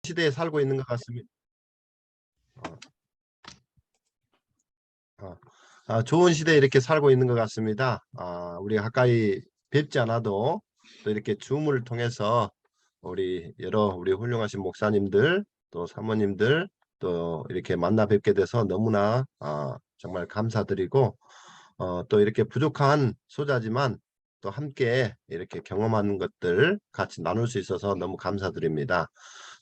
시대에 살고 있는 것 같습니다. 좋은 시대에 이렇게 살고 있는 것 같습니다. 우리가 가까이 뵙지 않아도 또 이렇게 줌을 통해서 우리 훌륭하신 목사님들 또 사모님들 또 이렇게 만나 뵙게 돼서 너무나 정말 감사드리고 또 이렇게 부족한 소자지만 또 함께 이렇게 경험하는 것들 같이 나눌 수 있어서 너무 감사드립니다.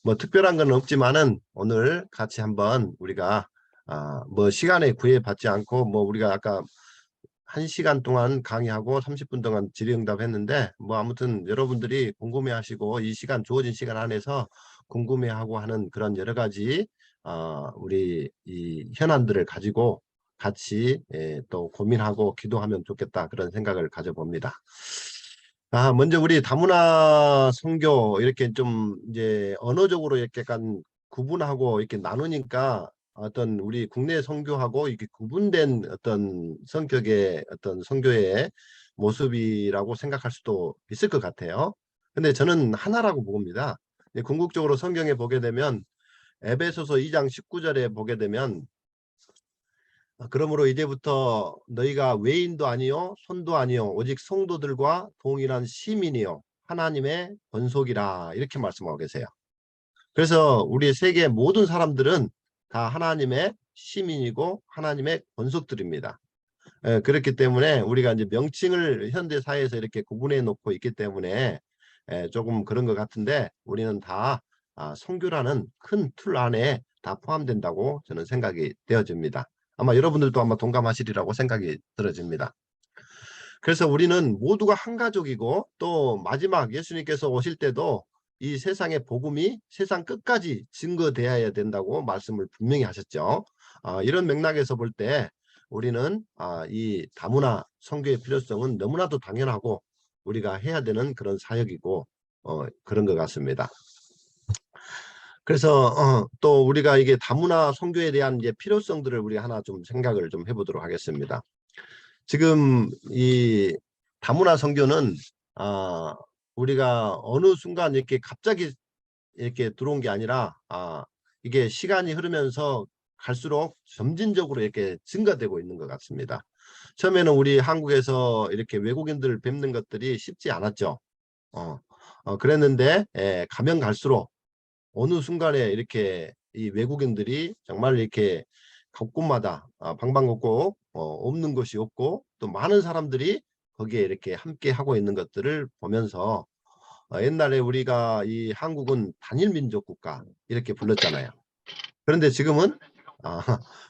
뭐 특별한 건 없지만은 오늘 같이 한번 우리가 뭐 시간에 구애받지 않고 뭐 우리가 아까 1시간 동안 강의하고 30분 동안 질의응답 했는데 뭐 아무튼 여러분들이 궁금해하시고 이 시간 주어진 시간 안에서 궁금해하고 하는 그런 여러 가지 우리 이 현안들을 가지고 같이 또 고민하고 기도하면 좋겠다 그런 생각을 가져봅니다. 먼저 우리 다문화 선교 이렇게 좀 이제 언어적으로 이렇게 약간 구분하고 이렇게 나누니까 어떤 우리 국내 선교하고 이렇게 구분된 어떤 성격의 어떤 선교의 모습이라고 생각할 수도 있을 것 같아요. 근데 저는 하나라고 봅니다. 궁극적으로 성경에 보게 되면 에베소서 2장 19절에 보게 되면 그러므로 이제부터 너희가 외인도 아니요 손도 아니요 오직 성도들과 동일한 시민이요 하나님의 권속이라 이렇게 말씀하고 계세요. 그래서 우리 세계 모든 사람들은 다 하나님의 시민이고 하나님의 권속들입니다. 그렇기 때문에 우리가 이제 명칭을 현대 사회에서 이렇게 구분해 놓고 있기 때문에 조금 그런 것 같은데 우리는 다 선교라는 큰 틀 안에 다 포함된다고 저는 생각이 되어집니다. 아마 여러분들도 아마 동감하시리라고 생각이 들어집니다. 그래서 우리는 모두가 한 가족이고 또 마지막 예수님께서 오실 때도 이 세상의 복음이 세상 끝까지 증거되어야 된다고 말씀을 분명히 하셨죠. 이런 맥락에서 볼 때 우리는 이 다문화 선교의 필요성은 너무나도 당연하고 우리가 해야 되는 그런 사역이고 그런 것 같습니다. 그래서 또 우리가 이게 다문화 선교에 대한 이제 필요성들을 우리 하나 좀 생각을 좀 해보도록 하겠습니다. 지금 이 다문화 선교는 우리가 어느 순간 이렇게 갑자기 이렇게 들어온 게 아니라 이게 시간이 흐르면서 갈수록 점진적으로 이렇게 증가되고 있는 것 같습니다. 처음에는 우리 한국에서 이렇게 외국인들을 뵙는 것들이 쉽지 않았죠. 그랬는데 가면 갈수록 어느 순간에 이렇게 이 외국인들이 정말 이렇게 곳곳마다 방방곡곡 없는 것이 없고 또 많은 사람들이 거기에 이렇게 함께 하고 있는 것들을 보면서 옛날에 우리가 이 한국은 단일 민족 국가 이렇게 불렀잖아요. 그런데 지금은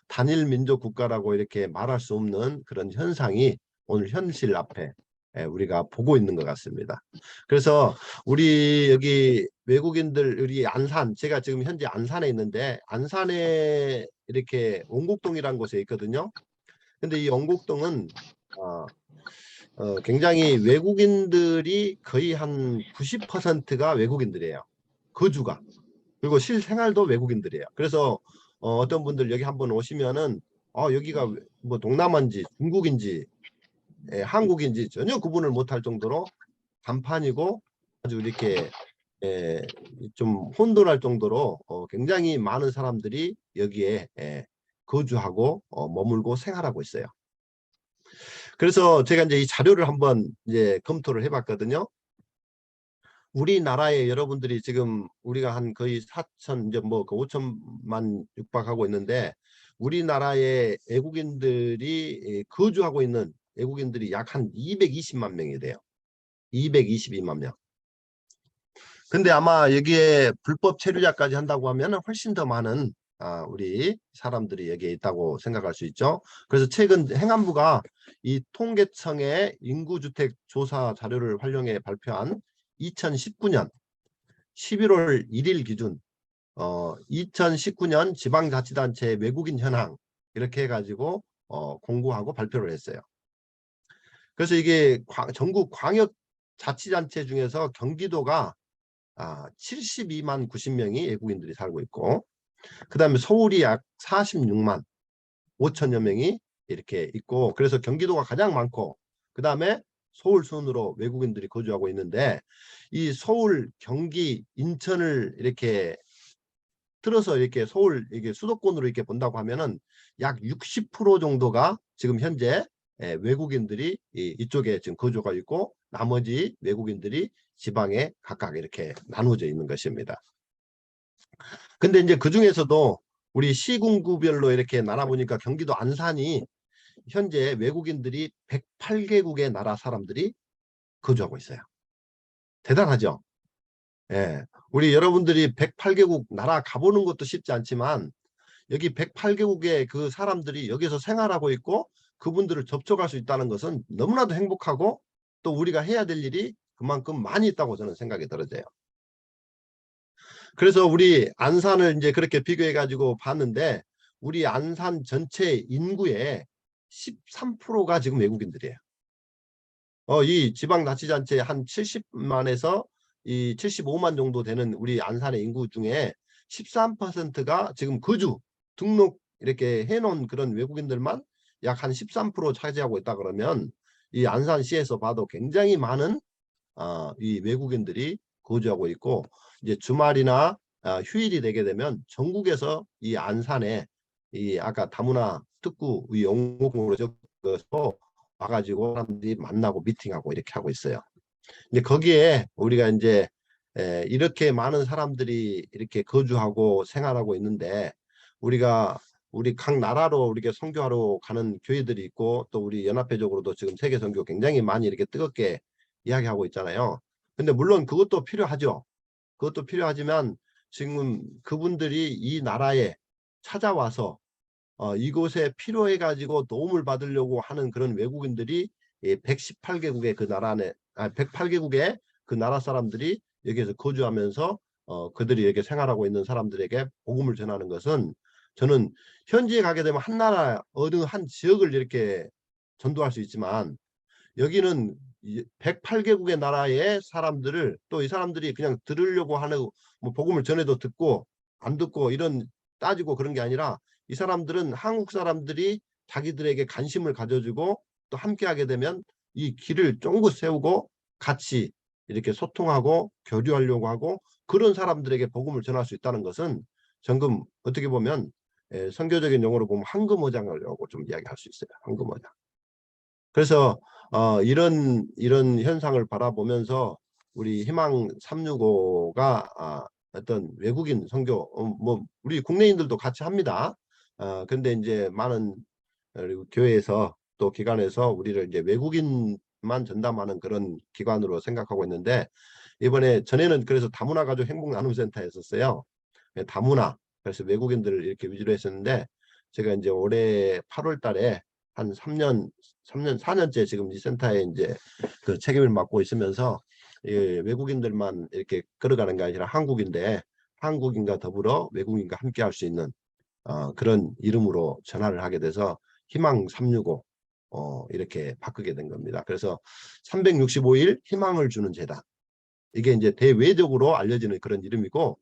단일 민족 국가라고 이렇게 말할 수 없는 그런 현상이 오늘 현실 앞에 우리가 보고 있는 것 같습니다. 그래서 우리 여기 외국인들 우리 안산 제가 지금 현재 안산에 있는데 안산에 이렇게 원곡동이라는 곳에 있거든요. 근데 이 원곡동은 굉장히 외국인들이 거의 한 90%가 외국인들이에요. 거주가. 그리고 실생활도 외국인들이에요. 그래서 어떤 분들 여기 한번 오시면은 여기가 뭐 동남아인지 중국인지 한국인지 전혀 구분을 못할 정도로 간판이고 아주 이렇게 좀 혼돈할 정도로 굉장히 많은 사람들이 여기에 거주하고 머물고 생활하고 있어요. 그래서 제가 이제 이 자료를 한번 이제 검토를 해봤거든요. 우리나라에 여러분들이 지금 우리가 한 거의 4천 이제 뭐 5천만 육박하고 있는데 우리나라에 외국인들이 거주하고 있는 외국인들이 약 한 220만 명이 돼요. 222만 명. 근데 아마 여기에 불법 체류자까지 한다고 하면 훨씬 더 많은 우리 사람들이 여기에 있다고 생각할 수 있죠. 그래서 최근 행안부가 이 통계청의 인구주택 조사 자료를 활용해 발표한 2019년 11월 1일 기준 2019년 지방자치단체 외국인 현황 이렇게 해가지고 공고하고 발표를 했어요. 그래서 이게 전국 광역자치단체 중에서 경기도가 72만 90명이 외국인들이 살고 있고 그 다음에 서울이 약 46만 5천여 명이 이렇게 있고 그래서 경기도가 가장 많고 그 다음에 서울 순으로 외국인들이 거주하고 있는데 이 서울, 경기, 인천을 이렇게 들어서 이렇게 서울 이게 수도권으로 이렇게 본다고 하면은 약 60% 정도가 지금 현재 외국인들이 이쪽에 지금 거주가 있고 나머지 외국인들이 지방에 각각 이렇게 나누어져 있는 것입니다. 근데 이제 그 중에서도 우리 시군구별로 이렇게 나눠보니까 경기도 안산이 현재 외국인들이 108개국의 나라 사람들이 거주하고 있어요. 대단하죠? 예. 우리 여러분들이 108개국 나라 가보는 것도 쉽지 않지만 여기 108개국의 그 사람들이 여기서 생활하고 있고 그분들을 접촉할 수 있다는 것은 너무나도 행복하고 또 우리가 해야 될 일이 그만큼 많이 있다고 저는 생각이 들어져요. 그래서 우리 안산을 이제 그렇게 비교해 가지고 봤는데 우리 안산 전체 인구의 13%가 지금 외국인들이에요. 이 지방자치단체 한 70만에서 이 75만 정도 되는 우리 안산의 인구 중에 13%가 지금 거주 등록 이렇게 해놓은 그런 외국인들만 약 한 13% 차지하고 있다 그러면 이 안산시에서 봐도 굉장히 많은 이 외국인들이 거주하고 있고 이제 주말이나 휴일이 되게 되면 전국에서 이 안산에 이 아까 다문화 특구 이 영국으로 적어서 와가지고 사람들이 만나고 미팅하고 이렇게 하고 있어요. 근데 거기에 우리가 이제 이렇게 많은 사람들이 이렇게 거주하고 생활하고 있는데 우리 각 나라로 우리가 선교하러 가는 교회들이 있고 또 우리 연합회적으로도 지금 세계 선교 굉장히 많이 이렇게 뜨겁게 이야기하고 있잖아요. 근데 물론 그것도 필요하죠. 그것도 필요하지만 지금 그분들이 이 나라에 찾아와서 이곳에 필요해 가지고 도움을 받으려고 하는 그런 외국인들이 118개국의 그 나라 안에 108개국의 그 나라 사람들이 여기에서 거주하면서 그들이 여기 생활하고 있는 사람들에게 복음을 전하는 것은 저는 현지에 가게 되면 한 나라 어느 한 지역을 이렇게 전도할 수 있지만 여기는 108개국의 나라의 사람들을 또 이 사람들이 그냥 들으려고 하는 뭐 복음을 전해도 듣고 안 듣고 이런 따지고 그런 게 아니라 이 사람들은 한국 사람들이 자기들에게 관심을 가져주고 또 함께 하게 되면 이 길을 쫑긋 세우고 같이 이렇게 소통하고 교류하려고 하고 그런 사람들에게 복음을 전할 수 있다는 것은 정금 어떻게 보면 선교적인 용어로 보면 황금어장이라고 좀 이야기할 수 있어요. 황금어장. 그래서 이런 현상을 바라보면서 우리 희망 365가 어떤 외국인 선교 뭐 우리 국내인들도 같이 합니다. 근데 이제 많은 교회에서 또 기관에서 우리를 이제 외국인만 전담하는 그런 기관으로 생각하고 있는데 이번에 전에는 그래서 다문화 가족 행복 나눔센터였었어요. 다문화 그래서 외국인들을 이렇게 위주로 했었는데 제가 이제 올해 8월 달에 한 3년 4년째 지금 이 센터에 이제 그 책임을 맡고 있으면서 외국인들만 이렇게 걸어가는 게 아니라 한국인데 한국인과 더불어 외국인과 함께 할 수 있는 그런 이름으로 전환을 하게 돼서 희망 365 이렇게 바꾸게 된 겁니다. 그래서 365일 희망을 주는 재단 이게 이제 대외적으로 알려지는 그런 이름이고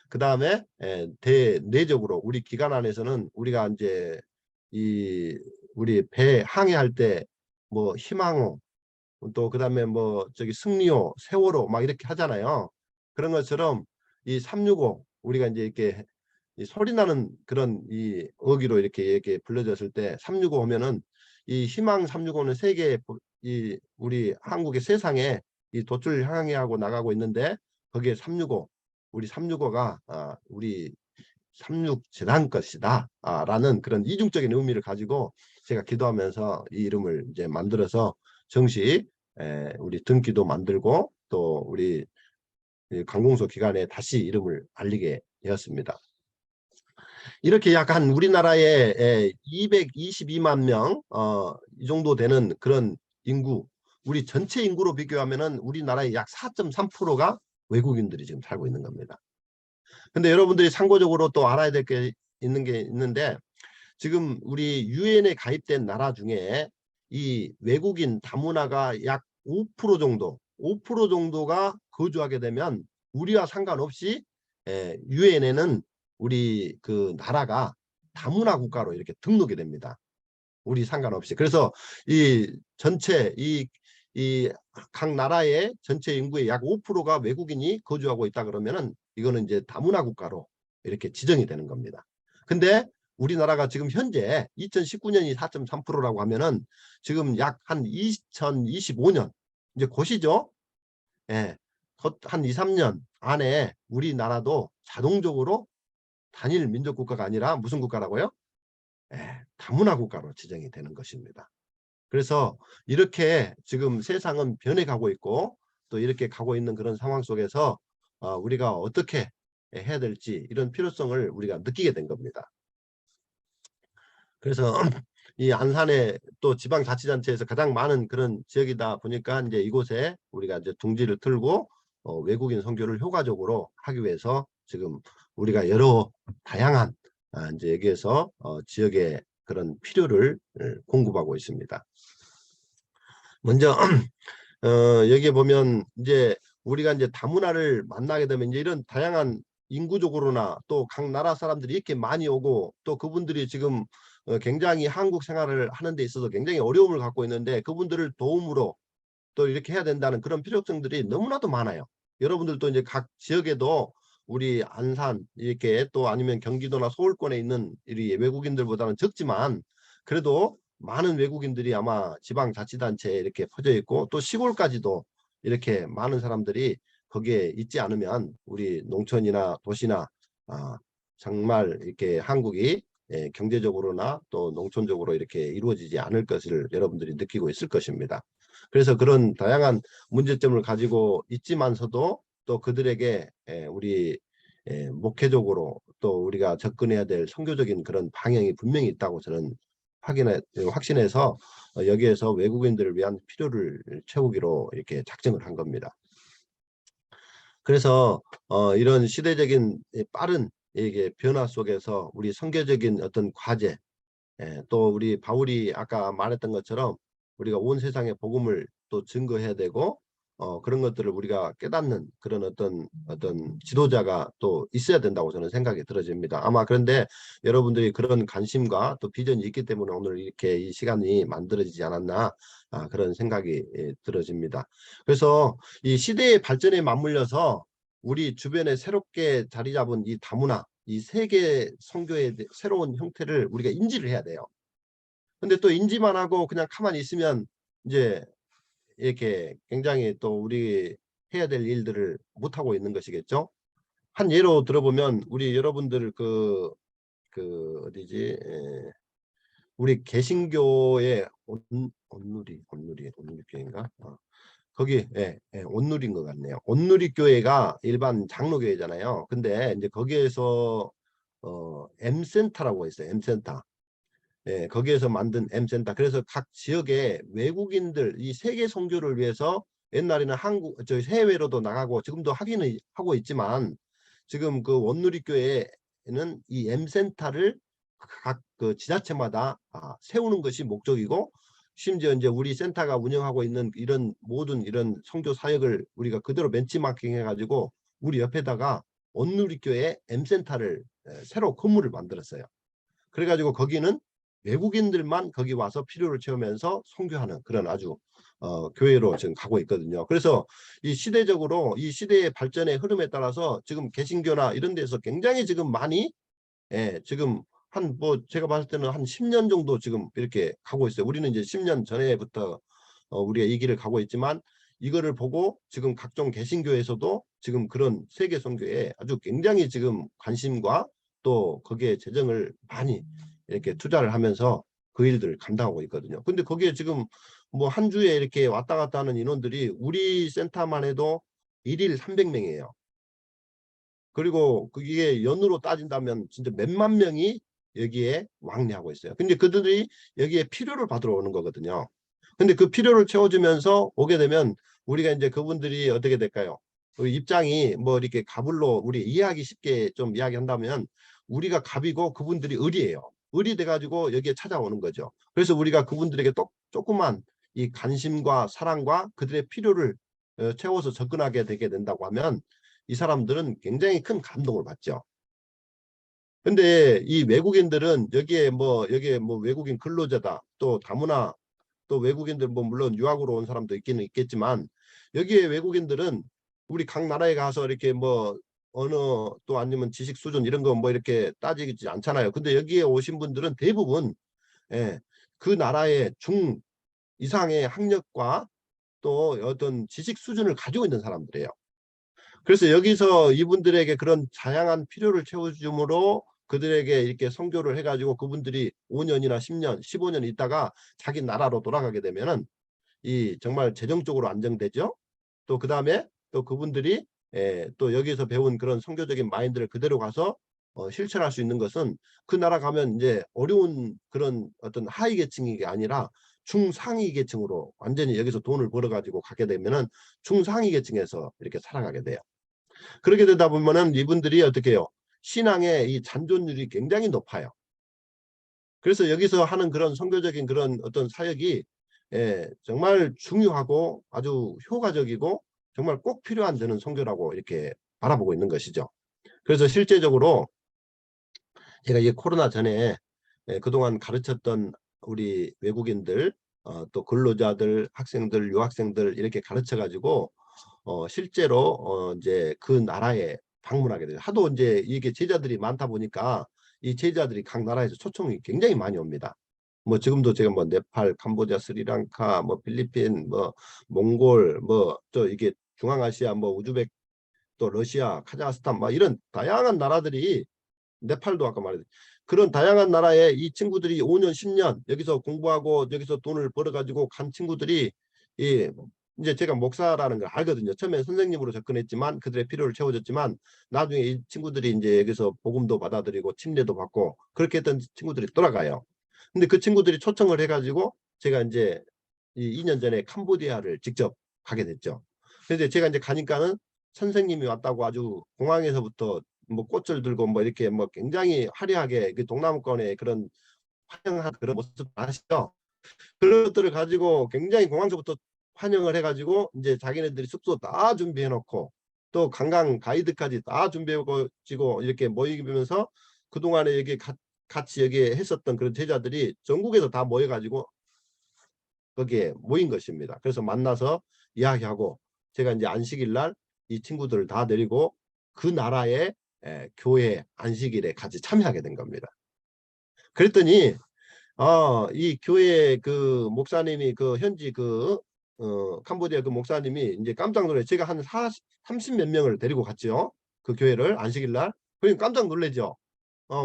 그 다음에 대내적으로 우리 기관 안에서는 우리가 이제 우리 배 항해할 때 뭐 희망호 또 그 다음에 뭐 저기 승리호 세월호 막 이렇게 하잖아요. 그런 것처럼 이 365 우리가 이제 이렇게 이 소리 나는 그런 이 어기로 이렇게 불러졌을 때 365 하면은 이 희망 365는 세계 이 우리 한국의 세상에 이 돛줄 향해 하고 나가고 있는데 거기에 365 우리 365가 우리 36 재단 것이다 라는 그런 이중적인 의미를 가지고 제가 기도하면서 이 이름을 이제 만들어서 정식 우리 등기도 만들고 또 우리 관공서 기관에 다시 이름을 알리게 되었습니다. 이렇게 약간 우리나라에 222만 명 이 정도 되는 그런 인구 우리 전체 인구로 비교하면은 우리나라의 약 4.3%가 외국인들이 지금 살고 있는 겁니다. 근데 여러분들이 참고적으로 또 알아야 될 게 있는데 지금 우리 유엔에 가입된 나라 중에 이 외국인 다문화가 약 5% 정도 5% 정도가 거주하게 되면 우리와 상관없이 유엔에는 우리 그 나라가 다문화 국가로 이렇게 등록이 됩니다. 우리 상관없이. 그래서 이 전체 이 각 나라의 전체 인구의 약 5%가 외국인이 거주하고 있다 그러면은 이거는 이제 다문화 국가로 이렇게 지정이 되는 겁니다. 근데 우리나라가 지금 현재 2019년이 4.3%라고 하면은 지금 약 한 2025년 이제 곧이죠. 예, 한 2, 3년 안에 우리나라도 자동적으로 단일 민족 국가가 아니라 무슨 국가라고요? 예, 다문화 국가로 지정이 되는 것입니다. 그래서 이렇게 지금 세상은 변해가고 있고 또 이렇게 가고 있는 그런 상황 속에서 우리가 어떻게 해야 될지 이런 필요성을 우리가 느끼게 된 겁니다. 그래서 이 안산에 또 지방자치단체에서 가장 많은 그런 지역이다 보니까 이제 이곳에 우리가 이제 둥지를 틀고 외국인 선교를 효과적으로 하기 위해서 지금 우리가 여러 다양한 이제 여기에서 지역의 그런 필요를 공급하고 있습니다. 먼저 여기에 보면 이제 우리가 이제 다문화를 만나게 되면 이제 이런 다양한 인구적으로나 또 각 나라 사람들이 이렇게 많이 오고 또 그분들이 지금 굉장히 한국 생활을 하는 데 있어서 굉장히 어려움을 갖고 있는데 그분들을 도움으로 또 이렇게 해야 된다는 그런 필요성들이 너무나도 많아요. 여러분들도 이제 각 지역에도 우리 안산 이렇게 또 아니면 경기도나 서울권에 있는 이 외국인들보다는 적지만 그래도 많은 외국인들이 아마 지방자치단체에 이렇게 퍼져 있고 또 시골까지도 이렇게 많은 사람들이 거기에 있지 않으면 우리 농촌이나 도시나 정말 이렇게 한국이 경제적으로나 또 농촌적으로 이렇게 이루어지지 않을 것을 여러분들이 느끼고 있을 것입니다. 그래서 그런 다양한 문제점을 가지고 있지만서도 또 그들에게 우리 목회적으로 또 우리가 접근해야 될 선교적인 그런 방향이 분명히 있다고 저는 확신해서 여기에서 외국인들을 위한 필요를 채우기로 이렇게 작정을 한 겁니다. 그래서 이런 시대적인 빠른 이게 변화 속에서 우리 선교적인 어떤 과제 또 우리 바울이 아까 말했던 것처럼 우리가 온 세상에 복음을 또 증거해야 되고 그런 것들을 우리가 깨닫는 그런 어떤 지도자가 또 있어야 된다고 저는 생각이 들어집니다. 아마 그런데 여러분들이 그런 관심과 또 비전이 있기 때문에 오늘 이렇게 이 시간이 만들어지지 않았나 그런 생각이 들어집니다. 그래서 이 시대의 발전에 맞물려서 우리 주변에 새롭게 자리 잡은 이 다문화 이 세계 선교의 새로운 형태를 우리가 인지를 해야 돼요. 근데 또 인지만 하고 그냥 가만히 있으면 이제 이렇게 굉장히 또 우리 해야 될 일들을 못 하고 있는 것이겠죠. 한 예로 들어보면 우리 여러분들 어디지? 우리 개신교의 온누리 교회인가? 거기 온누리인 것 같네요. 온누리 교회가 일반 장로교회잖아요. 근데 이제 거기에서 M센터라고 있어요. M센터. 거기에서 만든 M센터. 그래서 각 지역의 외국인들 이 세계 선교를 위해서 옛날에는 저 해외로도 나가고 지금도 하기는 하고 있지만 지금 그 원누리교회는 이 M센터를 각 그 지자체마다 세우는 것이 목적이고 심지어 이제 우리 센터가 운영하고 있는 이런 모든 이런 선교 사역을 우리가 그대로 벤치마킹 해가지고 우리 옆에다가 원누리교회 M센터를 새로 건물을 만들었어요. 그래가지고 거기는 외국인들만 거기 와서 필요를 채우면서 선교하는 그런 아주 교회로 지금 가고 있거든요. 그래서 이 시대적으로 이 시대의 발전의 흐름에 따라서 지금 개신교나 이런 데서 굉장히 지금 많이 지금 한 제가 봤을 때는 한 10년 정도 지금 이렇게 가고 있어요. 우리는 이제 10년 전에부터 우리가 이 길을 가고 있지만 이거를 보고 지금 각종 개신교에서도 지금 그런 세계 선교에 아주 굉장히 지금 관심과 또 거기에 재정을 많이 이렇게 투자를 하면서 그 일들을 감당하고 있거든요. 근데 거기에 지금 뭐 한 주에 이렇게 왔다 갔다 하는 인원들이 우리 센터만 해도 1일 300명이에요. 그리고 그게 연으로 따진다면 진짜 몇만 명이 여기에 왕래하고 있어요. 근데 그들이 여기에 필요를 받으러 오는 거거든요. 근데 그 필요를 채워주면서 오게 되면 우리가 이제 그분들이 어떻게 될까요? 우리 입장이 뭐 이렇게 갑을로 우리 이해하기 쉽게 좀 이야기한다면 우리가 갑이고 그분들이 을이에요. 을이 돼가지고 여기에 찾아오는 거죠. 그래서 우리가 그분들에게 또 조그만 이 관심과 사랑과 그들의 필요를 채워서 접근하게 되게 된다고 하면 이 사람들은 굉장히 큰 감동을 받죠. 근데 이 외국인들은 여기에 뭐 외국인 근로자다 또 다문화 또 외국인들 뭐 물론 유학으로 온 사람도 있기는 있겠지만 여기에 외국인들은 우리 각 나라에 가서 이렇게 뭐 어느 또 아니면 지식 수준 이런 거 뭐 이렇게 따지지 않잖아요. 근데 여기에 오신 분들은 대부분 예, 그 나라의 중 이상의 학력과 또 어떤 지식 수준을 가지고 있는 사람들이에요. 그래서 여기서 이분들에게 그런 다양한 필요를 채워줌으로 그들에게 이렇게 선교를 해가지고 그분들이 5년이나 10년, 15년 있다가 자기 나라로 돌아가게 되면은 이 정말 재정적으로 안정되죠. 또 그 다음에 또 그분들이 또 여기서 배운 그런 선교적인 마인드를 그대로 가서 실천할 수 있는 것은 그 나라 가면 이제 어려운 그런 어떤 하위 계층이 아니라 중상위 계층으로 완전히 여기서 돈을 벌어 가지고 가게 되면은 중상위 계층에서 이렇게 살아가게 돼요. 그렇게 되다 보면은 이분들이 어떻게 해요? 신앙의 이 잔존율이 굉장히 높아요. 그래서 여기서 하는 그런 선교적인 그런 어떤 사역이 정말 중요하고 아주 효과적이고 정말 꼭 필요한 되는 선교라고 이렇게 바라보고 있는 것이죠. 그래서 실제적으로 제가 이 코로나 전에 그동안 가르쳤던 우리 외국인들 또 근로자들, 학생들, 유학생들 이렇게 가르쳐 가지고 실제로 이제 그 나라에 방문하게 돼요. 하도 이제 이게 제자들이 많다 보니까 이 제자들이 각 나라에서 초청이 굉장히 많이 옵니다. 뭐 지금도 제가 뭐 네팔, 캄보디아, 스리랑카, 뭐 필리핀, 뭐 몽골, 뭐 또 이게 중앙아시아, 뭐 우즈벡, 또 러시아, 카자흐스탄, 막 이런 다양한 나라들이 네팔도 아까 말했듯이 그런 다양한 나라에 이 친구들이 5년, 10년 여기서 공부하고 여기서 돈을 벌어가지고 간 친구들이 이 이제 제가 목사라는 걸 알거든요. 처음에 선생님으로 접근했지만 그들의 필요를 채워줬지만 나중에 이 친구들이 이제 여기서 복음도 받아들이고 침례도 받고 그렇게 했던 친구들이 돌아가요. 근데 그 친구들이 초청을 해가지고 제가 이제 이 2년 전에 캄보디아를 직접 가게 됐죠. 그래서 제가 이제 가니까는 선생님이 왔다고 아주 공항에서부터 뭐 꽃을 들고 뭐 이렇게 뭐 굉장히 화려하게 그 동남권의 그런 환영한 그런 모습 아시죠? 그런 것들을 가지고 굉장히 공항서부터 환영을 해가지고 이제 자기네들이 숙소 다 준비해 놓고 또 관광 가이드까지 다 준비해가지고 이렇게 모이면서 그동안에 여기 같이 여기 했었던 그런 제자들이 전국에서 다 모여가지고 거기에 모인 것입니다. 그래서 만나서 이야기하고 제가 이제 안식일 날 이 친구들을 다 데리고 그 나라의 교회 안식일에 같이 참여하게 된 겁니다. 그랬더니 이 교회 그 목사님이 그 현지 그 캄보디아 그 목사님이 이제 깜짝 놀래. 제가 한 30 몇 명을 데리고 갔죠. 그 교회를 안식일 날. 그러니까 깜짝 놀래죠.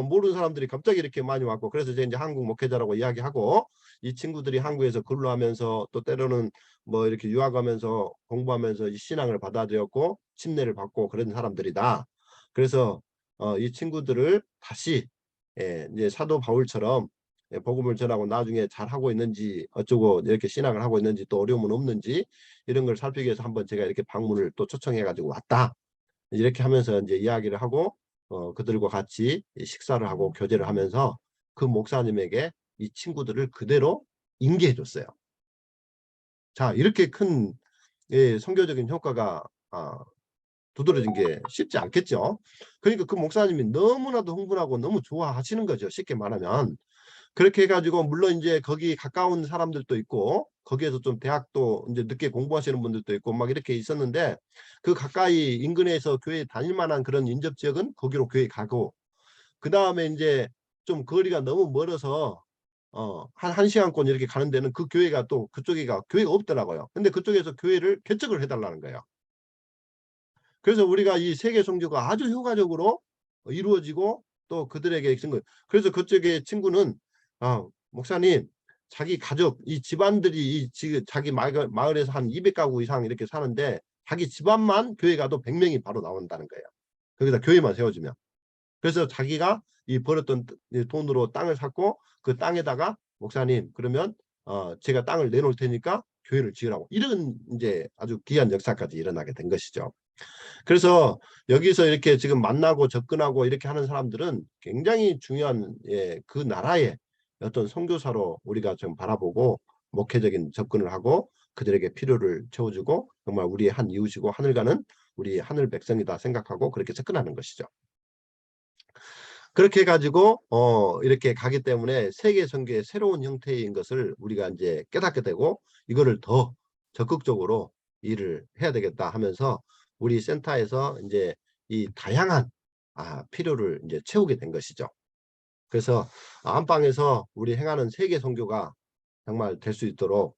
모르는 사람들이 갑자기 이렇게 많이 왔고 그래서 제가 이제 한국 목회자라고 이야기하고 이 친구들이 한국에서 근로하면서 또 때로는 뭐 이렇게 유학하면서 공부하면서 이 신앙을 받아들였고 침례를 받고 그런 사람들이다. 그래서 이 친구들을 다시 이제 사도 바울처럼 복음을 전하고 나중에 잘 하고 있는지 어쩌고 이렇게 신앙을 하고 있는지 또 어려움은 없는지 이런 걸 살피기 위해서 한번 제가 이렇게 방문을 또 초청해 가지고 왔다. 이렇게 하면서 이제 이야기를 하고 그들과 같이 식사를 하고 교제를 하면서 그 목사님에게 이 친구들을 그대로 인계해 줬어요. 자, 이렇게 큰 선교적인 효과가 두드러진 게 쉽지 않겠죠. 그러니까 그 목사님이 너무나도 흥분하고 너무 좋아하시는 거죠. 쉽게 말하면. 그렇게 해가지고 물론 이제 거기 가까운 사람들도 있고 거기에서 좀 대학도 이제 늦게 공부하시는 분들도 있고 막 이렇게 있었는데 그 가까이 인근에서 교회 다닐 만한 그런 인접 지역은 거기로 교회 가고 그 다음에 이제 좀 거리가 너무 멀어서 한 시간권 이렇게 가는 데는 그 교회가 또 그쪽에가 교회가 없더라고요. 근데 그쪽에서 교회를 개척을 해달라는 거예요. 그래서 우리가 이 세계 선교가 아주 효과적으로 이루어지고 또 그들에게 있는 거예요. 그래서 그쪽에 친구는 목사님 자기 가족 이 집안들이 이 지금 자기 마을에서 한 200가구 이상 이렇게 사는데 자기 집안만 교회 가도 100명이 바로 나온다는 거예요. 거기다 교회만 세워주면. 그래서 자기가 이 벌었던 돈으로 땅을 샀고 그 땅에다가 목사님 그러면 제가 땅을 내놓을 테니까 교회를 지으라고 이런 이제 아주 귀한 역사까지 일어나게 된 것이죠. 그래서 여기서 이렇게 지금 만나고 접근하고 이렇게 하는 사람들은 굉장히 중요한 그 나라의 어떤 선교사로 우리가 좀 바라보고 목회적인 접근을 하고 그들에게 필요를 채워주고 정말 우리의 한 이웃이고 하늘가는 우리 하늘 백성이다 생각하고 그렇게 접근하는 것이죠. 그렇게 해가지고 이렇게 가기 때문에 세계 선교의 새로운 형태인 것을 우리가 이제 깨닫게 되고 이거를 더 적극적으로 일을 해야 되겠다 하면서 우리 센터에서 이제 이 다양한 필요를 이제 채우게 된 것이죠. 그래서 안방에서 우리 행하는 세계 선교가 정말 될 수 있도록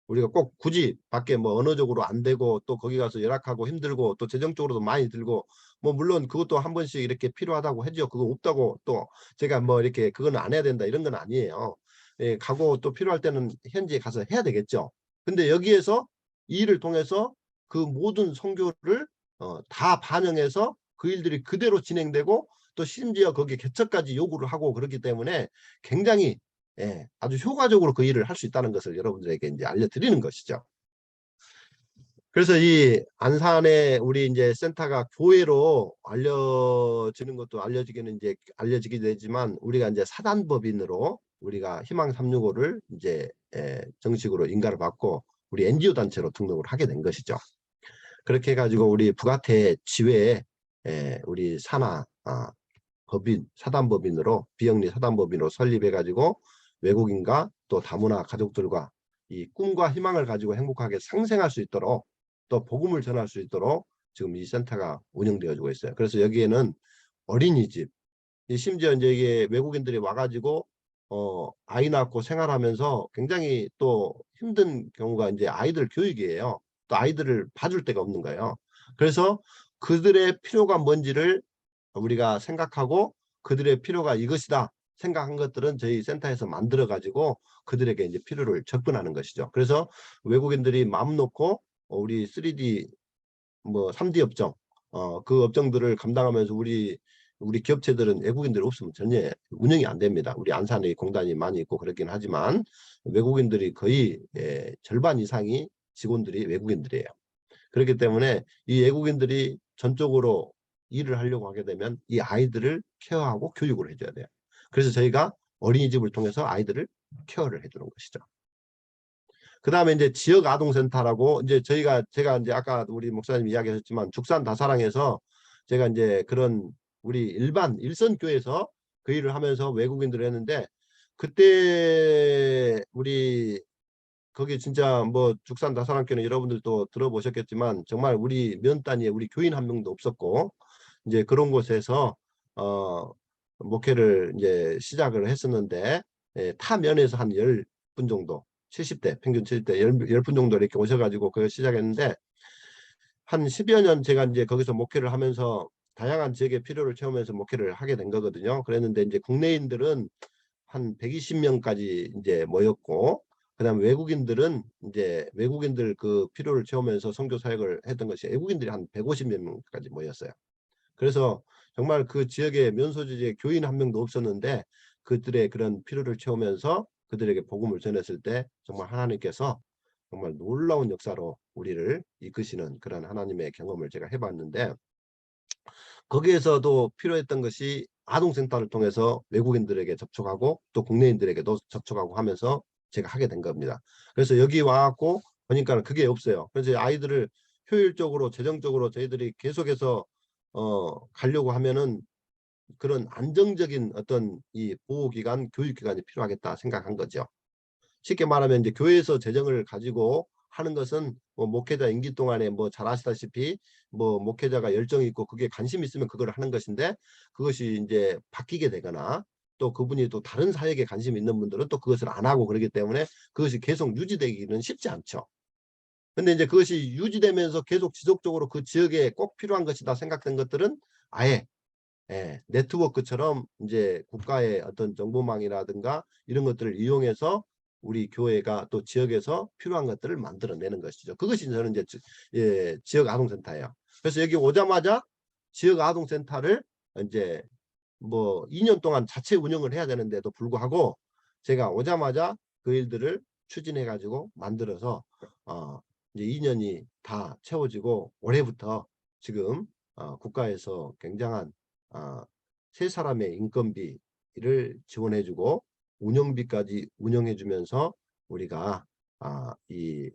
우리가 꼭 굳이 밖에 뭐 언어적으로 안 되고 또 거기 가서 열악하고 힘들고 또 재정적으로도 많이 들고 뭐 물론 그것도 한 번씩 이렇게 필요하다고 하죠. 그거 없다고 또 제가 뭐 이렇게 그거는 안 해야 된다 이런 건 아니에요. 예, 가고 또 필요할 때는 현지에 가서 해야 되겠죠. 근데 여기에서 이 일을 통해서 그 모든 선교를 다 반영해서 그 일들이 그대로 진행되고 또 심지어 거기에 개척까지 요구를 하고 그렇기 때문에 굉장히 아주 효과적으로 그 일을 할 수 있다는 것을 여러분들에게 이제 알려드리는 것이죠. 그래서 이 안산에 우리 이제 센터가 교회로 알려지는 것도 알려지기는 이제 알려지게 되지만 우리가 이제 사단법인으로 우리가 희망 365를 이제 정식으로 인가를 받고 우리 NGO 단체로 등록을 하게 된 것이죠. 그렇게 해가지고 우리 북아태 지회에 우리 법인, 사단법인으로 비영리 사단법인으로 설립해가지고 외국인과 또 다문화 가족들과 이 꿈과 희망을 가지고 행복하게 상생할 수 있도록 또 복음을 전할 수 있도록 지금 이 센터가 운영되어지고 있어요. 그래서 여기에는 어린이집, 심지어 이제 이게 외국인들이 와가지고 아이 낳고 생활하면서 굉장히 또 힘든 경우가 이제 아이들 교육이에요. 또 아이들을 봐줄 데가 없는 거예요. 그래서 그들의 필요가 뭔지를 우리가 생각하고 그들의 필요가 이것이다 생각한 것들은 저희 센터에서 만들어 가지고 그들에게 이제 필요를 접근하는 것이죠. 그래서 외국인들이 마음 놓고 우리 3D 뭐 3D 업종 그 업종들을 감당하면서 우리 기업체들은 외국인들 없으면 전혀 운영이 안 됩니다. 우리 안산에 공단이 많이 있고 그렇긴 하지만 외국인들이 거의 절반 이상이 직원들이 외국인들이에요. 그렇기 때문에 이 외국인들이 전적으로 일을 하려고 하게 되면 이 아이들을 케어하고 교육을 해줘야 돼요. 그래서 저희가 어린이집을 통해서 아이들을 케어를 해주는 것이죠. 그 다음에 이제 지역 아동센터라고 이제 제가 이제 아까 우리 목사님 이야기하셨지만 죽산 다사랑에서 제가 이제 그런 우리 일반 일선교회에서 그 일을 하면서 외국인들을 했는데 그때 우리 거기 진짜 뭐 죽산 다사랑교는 여러분들도 들어보셨겠지만 정말 우리 면 단위에 우리 교인 한 명도 없었고 이제 그런 곳에서 목회를 이제 시작을 했었는데 타 면에서 한 10분 정도 70대 평균 70대 10분 정도 이렇게 오셔가지고 그걸 시작했는데 한 10여 년 제가 이제 거기서 목회를 하면서 다양한 지역의 필요를 채우면서 목회를 하게 된 거거든요. 그랬는데 이제 국내인들은 한 120명까지 이제 모였고 그다음 외국인들은 이제 외국인들 그 필요를 채우면서 선교 사역을 했던 것이 외국인들이 한 150명까지 모였어요. 그래서 정말 그 지역의 면소지지에 교인 한 명도 없었는데 그들의 그런 필요를 채우면서 그들에게 복음을 전했을 때 정말 하나님께서 정말 놀라운 역사로 우리를 이끄시는 그런 하나님의 경험을 제가 해봤는데 거기에서도 필요했던 것이 아동센터를 통해서 외국인들에게 접촉하고 또 국내인들에게도 접촉하고 하면서 제가 하게 된 겁니다. 그래서 여기 와갖고 보니까 그게 없어요. 그래서 아이들을 효율적으로 재정적으로 저희들이 계속해서 가려고 하면은 그런 안정적인 어떤 이 보호기관, 교육기관이 필요하겠다 생각한 거죠. 쉽게 말하면 이제 교회에서 재정을 가지고 하는 것은 뭐 목회자 임기 동안에 뭐 잘 아시다시피 뭐 목회자가 열정이 있고 그게 관심 있으면 그걸 하는 것인데 그것이 이제 바뀌게 되거나 또 그분이 또 다른 사역에 관심 있는 분들은 또 그것을 안 하고 그러기 때문에 그것이 계속 유지되기는 쉽지 않죠. 근데 이제 그것이 유지되면서 계속 지속적으로 그 지역에 꼭 필요한 것이다 생각된 것들은 아예 네트워크처럼 이제 국가의 어떤 정보망이라든가 이런 것들을 이용해서 우리 교회가 또 지역에서 필요한 것들을 만들어내는 것이죠. 그것이 저는 이제 지역 아동센터예요. 그래서 여기 오자마자 지역 아동센터를 이제 뭐 2년 동안 자체 운영을 해야 되는데도 불구하고 제가 오자마자 그 일들을 추진해 가지고 만들어서 이제 2년이 다 채워지고 올해부터 지금 국가에서 굉장한 세 사람의 인건비를 지원해주고 운영비까지 운영해주면서 우리가 이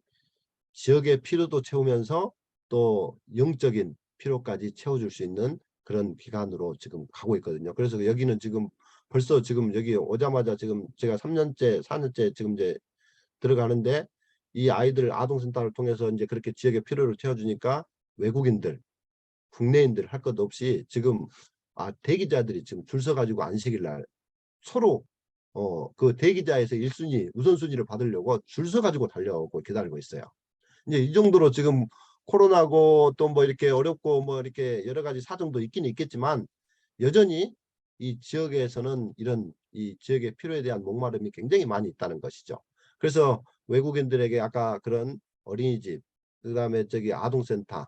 지역의 필요도 채우면서 또 영적인 필요까지 채워줄 수 있는 그런 기관으로 지금 가고 있거든요. 그래서 여기는 지금 벌써 지금 여기 오자마자 지금 제가 3년째, 4년째 지금 이제 들어가는데 이 아이들 아동센터를 통해서 이제 그렇게 지역의 필요를 채워주니까 외국인들 국내인들 할 것 없이 지금 대기자들이 지금 줄 서가지고 안식일 날 서로 그 대기자에서 1순위 우선순위를 받으려고 줄 서가지고 달려오고 기다리고 있어요. 이제 이 정도로 지금 코로나고 또 뭐 이렇게 어렵고 뭐 이렇게 여러 가지 사정도 있긴 있겠지만 여전히 이 지역에서는 이런 이 지역의 필요에 대한 목마름이 굉장히 많이 있다는 것이죠. 그래서 외국인들에게 아까 그런 어린이집, 그다음에 저기 아동센터,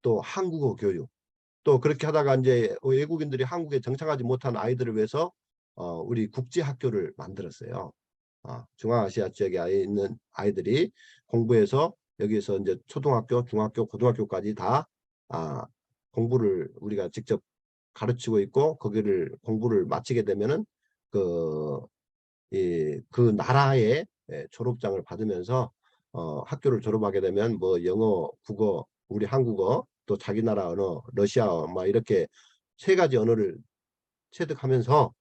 또 한국어 교육, 또 그렇게 하다가 이제 외국인들이 한국에 정착하지 못한 아이들을 위해서 우리 국제학교를 만들었어요. 중앙아시아 지역에 있는 아이들이 공부해서 여기서 이제 초등학교, 중학교, 고등학교까지 다 공부를 우리가 직접 가르치고 있고, 거기를 공부를 마치게 되면은 그 나라의 졸업장을 받으면서 학교를 졸업하게 되면 뭐 영어, 국어, 우리 한국어, 또 자기 나라 언어, 러시아어 막 이렇게 세 가지 언어를 체득하면서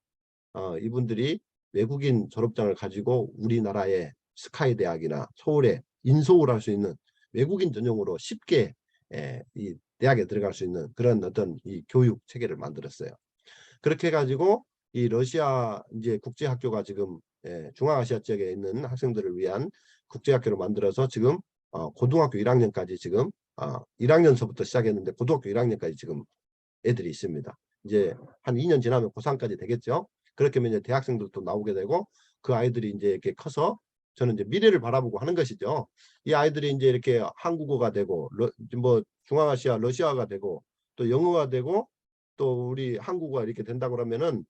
이분들이 외국인 졸업장을 가지고 우리나라의 스카이 대학이나 서울에 인서울 할 수 있는 외국인 전용으로 쉽게 이 대학에 들어갈 수 있는 그런 어떤 이 교육 체계를 만들었어요. 그렇게 해가지고 이 러시아 이제 국제학교가 지금 중앙아시아 지역에 있는 학생들을 위한 국제학교를 만들어서 지금 고등학교 1학년까지 지금 1학년서부터 시작했는데 고등학교 1학년까지 지금 애들이 있습니다. 이제 한 2년 지나면 고3까지 되겠죠. 그렇게 하면 이제 대학생들도 나오게 되고 그 아이들이 이제 이렇게 커서 저는 이제 미래를 바라보고 하는 것이죠. 이 아이들이 이제 이렇게 한국어가 되고 뭐 중앙아시아 러시아가 되고 또 영어가 되고 또 우리 한국어가 이렇게 된다고 그러면은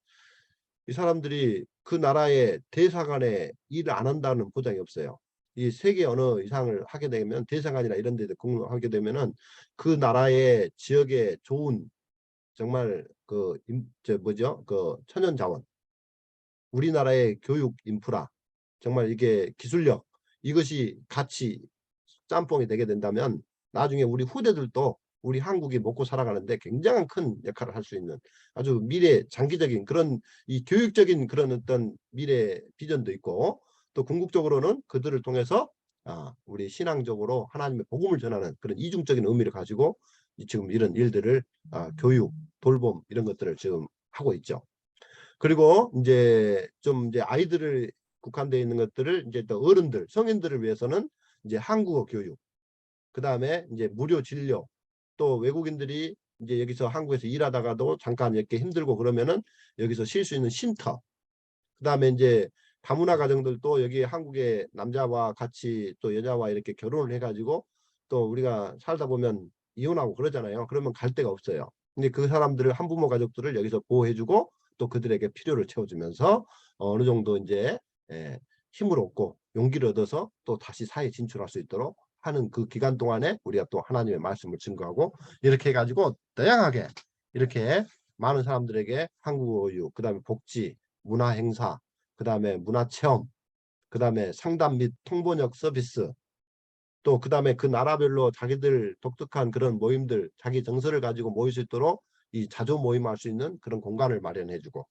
이 사람들이 그 나라의 대사관에 일을 안 한다는 보장이 없어요. 이 세계 언어 이상을 하게 되면 대사관이나 이런 데서 근무하게 되면은 그 나라의 지역에 좋은 정말 뭐죠? 그 천연 자원, 우리나라의 교육 인프라, 정말 이게 기술력, 이것이 같이 짬뽕이 되게 된다면 나중에 우리 후대들도 우리 한국이 먹고 살아가는데 굉장한 큰 역할을 할 수 있는 아주 미래 장기적인 그런 이 교육적인 그런 어떤 미래 비전도 있고, 또 궁극적으로는 그들을 통해서 우리 신앙적으로 하나님의 복음을 전하는 그런 이중적인 의미를 가지고 지금 이런 일들을 교육, 돌봄 이런 것들을 지금 하고 있죠. 그리고 이제 좀 이제 아이들을 국한되어 있는 것들을 이제 또 어른들, 성인들을 위해서는 이제 한국어 교육, 그 다음에 이제 무료 진료, 또 외국인들이 이제 여기서 한국에서 일하다가도 잠깐 이렇게 힘들고 그러면은 여기서 쉴 수 있는 쉼터, 그 다음에 이제 다문화 가정들도 여기 한국의 남자와 같이 또 여자와 이렇게 결혼을 해가지고 또 우리가 살다 보면 이혼하고 그러잖아요. 그러면 갈 데가 없어요. 근데 그 사람들을 한부모 가족들을 여기서 보호해주고 또 그들에게 필요를 채워주면서 어느 정도 이제 힘을 얻고 용기를 얻어서 또 다시 사회에 진출할 수 있도록 하는 그 기간 동안에 우리가 또 하나님의 말씀을 증거하고 이렇게 해가지고 다양하게 이렇게 많은 사람들에게 한국어 교육, 그 다음에 복지, 문화 행사, 그 다음에 문화체험, 그 다음에 상담 및 통번역 서비스, 또 그 다음에 그 나라별로 자기들 독특한 그런 모임들, 자기 정서를 가지고 모일 수 있도록 이 자조 모임할 수 있는 그런 공간을 마련해주고,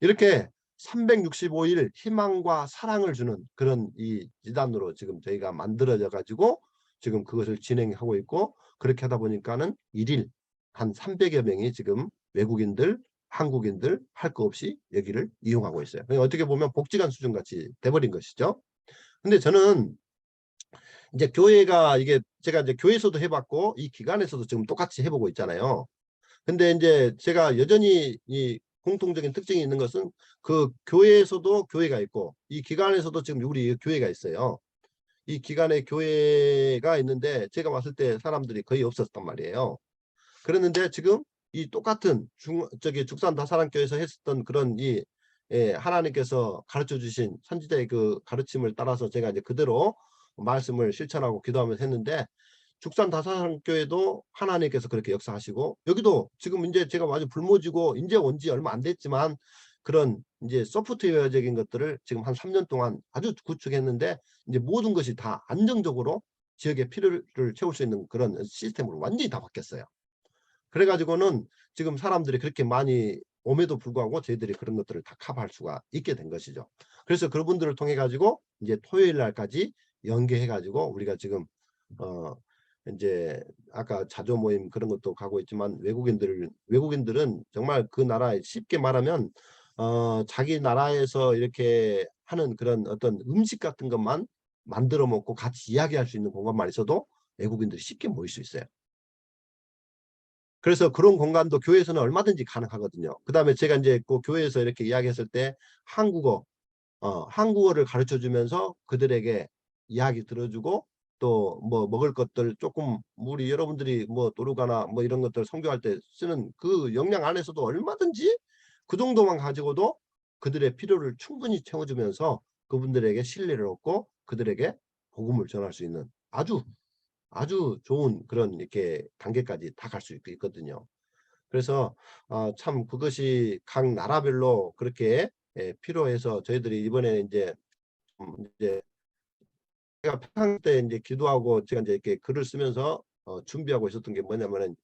이렇게 365일 희망과 사랑을 주는 그런 이 이단으로 지금 저희가 만들어져 가지고 지금 그것을 진행하고 있고, 그렇게 하다 보니까는 일일 한 300여 명이 지금 외국인들, 한국인들 할 거 없이 여기를 이용하고 있어요. 그러니까 어떻게 보면 복지관 수준 같이 돼버린 것이죠. 근데 저는 이제 교회가 이게 제가 이제 교회에서도 해봤고 이 기관에서도 지금 똑같이 해보고 있잖아요. 근데 이제 제가 여전히 이 공통적인 특징이 있는 것은 그 교회에서도 교회가 있고 이 기관에서도 지금 우리 교회가 있어요. 이 기관에 교회가 있는데 제가 봤을 때 사람들이 거의 없었단 말이에요. 그랬는데 지금 이 똑같은 죽산 다사랑교회에서 했었던 그런 하나님께서 가르쳐 주신 선지자의 그 가르침을 따라서 제가 이제 그대로 말씀을 실천하고 기도하면서 했는데, 죽산 다사랑교회도 하나님께서 그렇게 역사하시고 여기도 지금 이제 제가 아주 불모지고 이제 온 지 얼마 안 됐지만 그런 이제 소프트웨어적인 것들을 지금 한 3년 동안 아주 구축했는데 이제 모든 것이 다 안정적으로 지역의 필요를 채울 수 있는 그런 시스템으로 완전히 다 바뀌었어요. 그래가지고는 지금 사람들이 그렇게 많이 옴에도 불구하고 저희들이 그런 것들을 다 커버할 수가 있게 된 것이죠. 그래서 그분들을 통해 가지고 이제 토요일 날까지 연계해 가지고 우리가 지금 이제 아까 자조 모임 그런 것도 가고 있지만 외국인들은 정말 그 나라에 쉽게 말하면 자기 나라에서 이렇게 하는 그런 어떤 음식 같은 것만 만들어 먹고 같이 이야기할 수 있는 공간만 있어도 외국인들이 쉽게 모일 수 있어요. 그래서 그런 공간도 교회에서는 얼마든지 가능하거든요. 그다음에 제가 이제 그 교회에서 이렇게 이야기했을 때 한국어를 가르쳐 주면서 그들에게 이야기 들어주고 또 뭐 먹을 것들 조금 우리 여러분들이 뭐 도르가나 뭐 이런 것들 선교할 때 쓰는 그 역량 안에서도 얼마든지 그 정도만 가지고도 그들의 필요를 충분히 채워주면서 그분들에게 신뢰를 얻고 그들에게 복음을 전할 수 있는 아주 좋은 그런 이렇게 단계까지 다 갈 수 있거든요. 그래서 참 그것이 각 나라별로 그렇게 필요해서 저희들이 이번에 이제 제가 평양 때 이제 기도하고 제가 이제 이렇게 글을 쓰면서 준비하고 있었던 게 뭐냐면은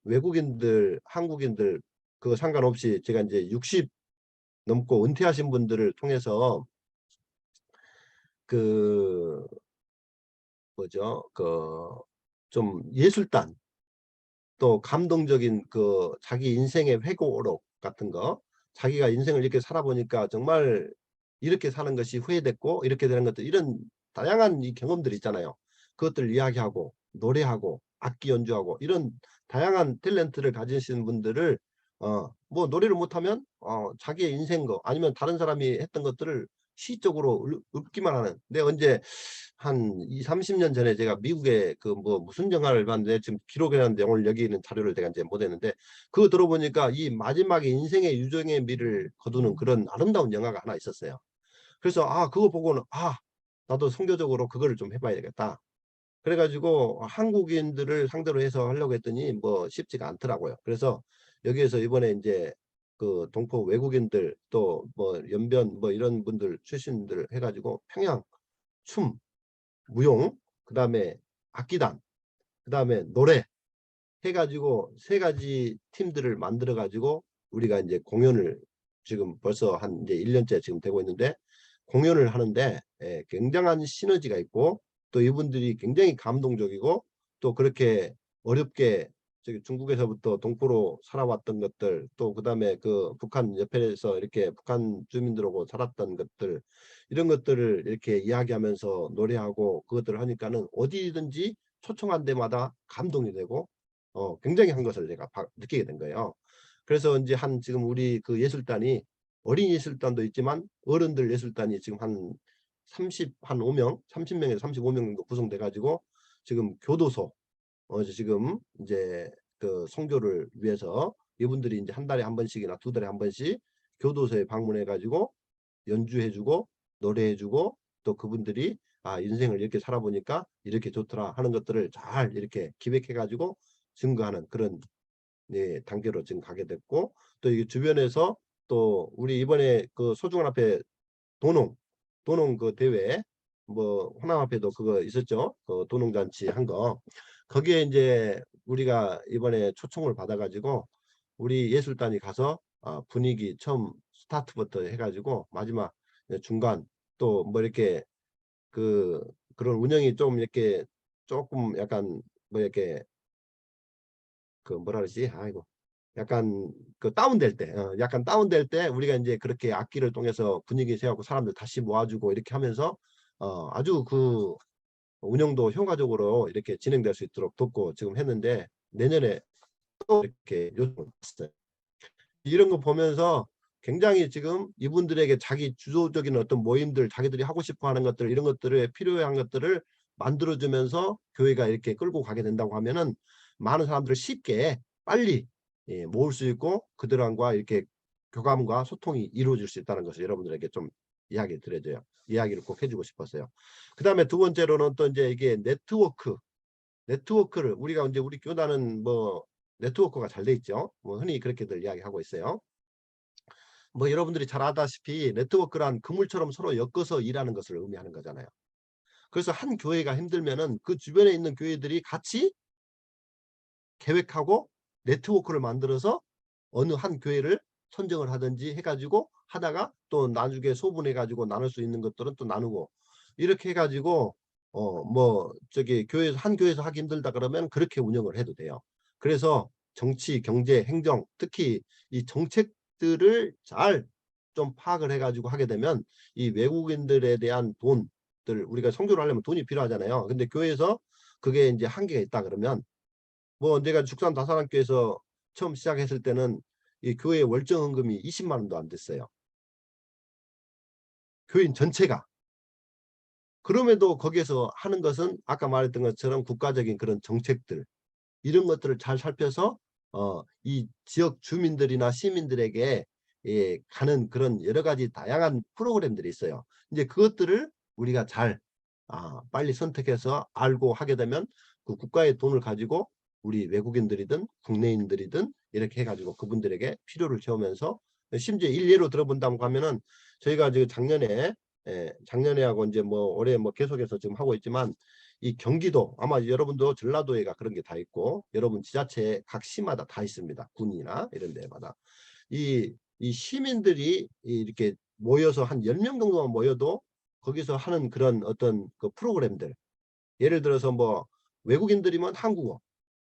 외국인들, 한국인들 그거 상관없이 제가 이제 60 넘고 은퇴하신 분들을 통해서 그 뭐죠? 그 좀 예술단 또 감동적인 그 자기 인생의 회고록 같은 거 자기가 인생을 이렇게 살아보니까 정말 이렇게 사는 것이 후회됐고 이렇게 되는 것들 이런 다양한 이 경험들이 있잖아요. 그것들 이야기하고 노래하고 악기 연주하고 이런 다양한 탤런트를 가지신 분들을 뭐 노래를 못하면 자기의 인생 거 아니면 다른 사람이 했던 것들을 시적으로 읊기만 하는. 근데 언제 한 20-30년 전에 제가 미국에 그 뭐 무슨 영화를 봤는데 지금 기록해 놨는데 오늘 여기 있는 자료를 제가 이제 못 했는데 그거 들어보니까 이 마지막에 인생의 유정의 미를 거두는 그런 아름다운 영화가 하나 있었어요. 그래서 그거 보고는 나도 선교적으로 그거를 좀 해봐야 되겠다. 그래 가지고 한국인들을 상대로 해서 하려고 했더니 뭐 쉽지가 않더라고요. 그래서 여기에서 이번에 이제 그 동포 외국인들 또 뭐 연변 뭐 이런 분들 출신들 해 가지고 평양, 춤, 무용, 그다음에 악기단, 그다음에 노래 해 가지고 세 가지 팀들을 만들어 가지고 우리가 이제 공연을 지금 벌써 한 이제 1년째 지금 되고 있는데 공연을 하는데 굉장한 시너지가 있고 또 이분들이 굉장히 감동적이고 또 그렇게 어렵게 저기 중국에서부터 동포로 살아왔던 것들 또 그다음에 그 북한 옆에서 이렇게 북한 주민들하고 살았던 것들 이런 것들을 이렇게 이야기하면서 노래하고 그것들을 하니까는 어디든지 초청한 데마다 감동이 되고 굉장히 한 것을 제가 느끼게 된 거예요. 그래서 이제 한 지금 우리 그 예술단이 어린 예술단도 있지만 어른들 예술단이 지금 한 5명, 30명에서 35명 정도 구성돼 가지고 지금 교도소 지금 이제 그 선교를 위해서 이분들이 이제 한 달에 한 번씩이나 두 달에 한 번씩 교도소에 방문해 가지고 연주해 주고 노래해 주고 또 그분들이 인생을 이렇게 살아보니까 이렇게 좋더라 하는 것들을 잘 이렇게 기획해 가지고 증거하는 그런 단계로 지금 가게 됐고 또 이 주변에서 또 우리 이번에 그 소중한 앞에 도농 그 대회 뭐 호남 앞에도 그거 있었죠. 그 도농잔치 한 거. 거기에 이제 우리가 이번에 초청을 받아 가지고 우리 예술단이 가서 분위기 처음 스타트부터 해 가지고 마지막 중간 또 뭐 이렇게 그런 운영이 좀 이렇게 조금 약간 뭐 이렇게 그 뭐라 그러지? 아이고. 약간 그 다운될 때, 약간 다운될 때 우리가 이제 그렇게 악기를 통해서 분위기 세우고 사람들 다시 모아주고 이렇게 하면서 아주 그 운영도 효과적으로 이렇게 진행될 수 있도록 돕고 지금 했는데 내년에 또 이렇게 요청을 했어요. 이런 거 보면서 굉장히 지금 이분들에게 자기 주도적인 어떤 모임들 자기들이 하고 싶어 하는 것들 이런 것들에 필요한 것들을 만들어주면서 교회가 이렇게 끌고 가게 된다고 하면은 많은 사람들을 쉽게 빨리 모을 수 있고 그들과 이렇게 교감과 소통이 이루어질 수 있다는 것을 여러분들에게 좀 이야기 드려줘요. 이야기를 꼭 해주고 싶었어요. 그 다음에 두 번째로는 또 이제 이게 네트워크를 우리가 이제 우리 교단은 뭐 네트워크가 잘 돼 있죠. 뭐 흔히 그렇게들 이야기하고 있어요. 뭐 여러분들이 잘 아다시피 네트워크란 그물처럼 서로 엮어서 일하는 것을 의미하는 거잖아요. 그래서 한 교회가 힘들면은 그 주변에 있는 교회들이 같이 계획하고 네트워크를 만들어서 어느 한 교회를 선정을 하든지 해가지고 하다가 또 나중에 소분해 가지고 나눌 수 있는 것들은 또 나누고 이렇게 해가지고 뭐 저기 교회에서 한 교회에서 하기 힘들다 그러면 그렇게 운영을 해도 돼요. 그래서 정치, 경제, 행정, 특히 이 정책들을 잘 좀 파악을 해가지고 하게 되면 이 외국인들에 대한 돈들 우리가 선교를 하려면 돈이 필요하잖아요. 근데 교회에서 그게 이제 한계가 있다 그러면 뭐 내가 죽산 다사랑교에서 처음 시작했을 때는 이 교회 월정 헌금이 20만 원도 안 됐어요. 교인 전체가. 그럼에도 거기에서 하는 것은 아까 말했던 것처럼 국가적인 그런 정책들 이런 것들을 잘 살펴서 이 지역 주민들이나 시민들에게 가는 그런 여러 가지 다양한 프로그램들이 있어요. 이제 그것들을 우리가 잘 빨리 선택해서 알고 하게 되면 그 국가의 돈을 가지고 우리 외국인들이든 국내인들이든 이렇게 해가지고 그분들에게 필요를 채우면서 심지어 일례로 들어본다고 하면은 저희가 지금 작년에 하고 이제 뭐 올해 뭐 계속해서 지금 하고 있지만 이 경기도 아마 여러분도 전라도에가 그런 게 다 있고 여러분 지자체 각 시마다 다 있습니다. 군이나 이런 데마다 이 시민들이 이렇게 모여서 한 10명 정도만 모여도 거기서 하는 그런 어떤 그 프로그램들 예를 들어서 뭐 외국인들이면 한국어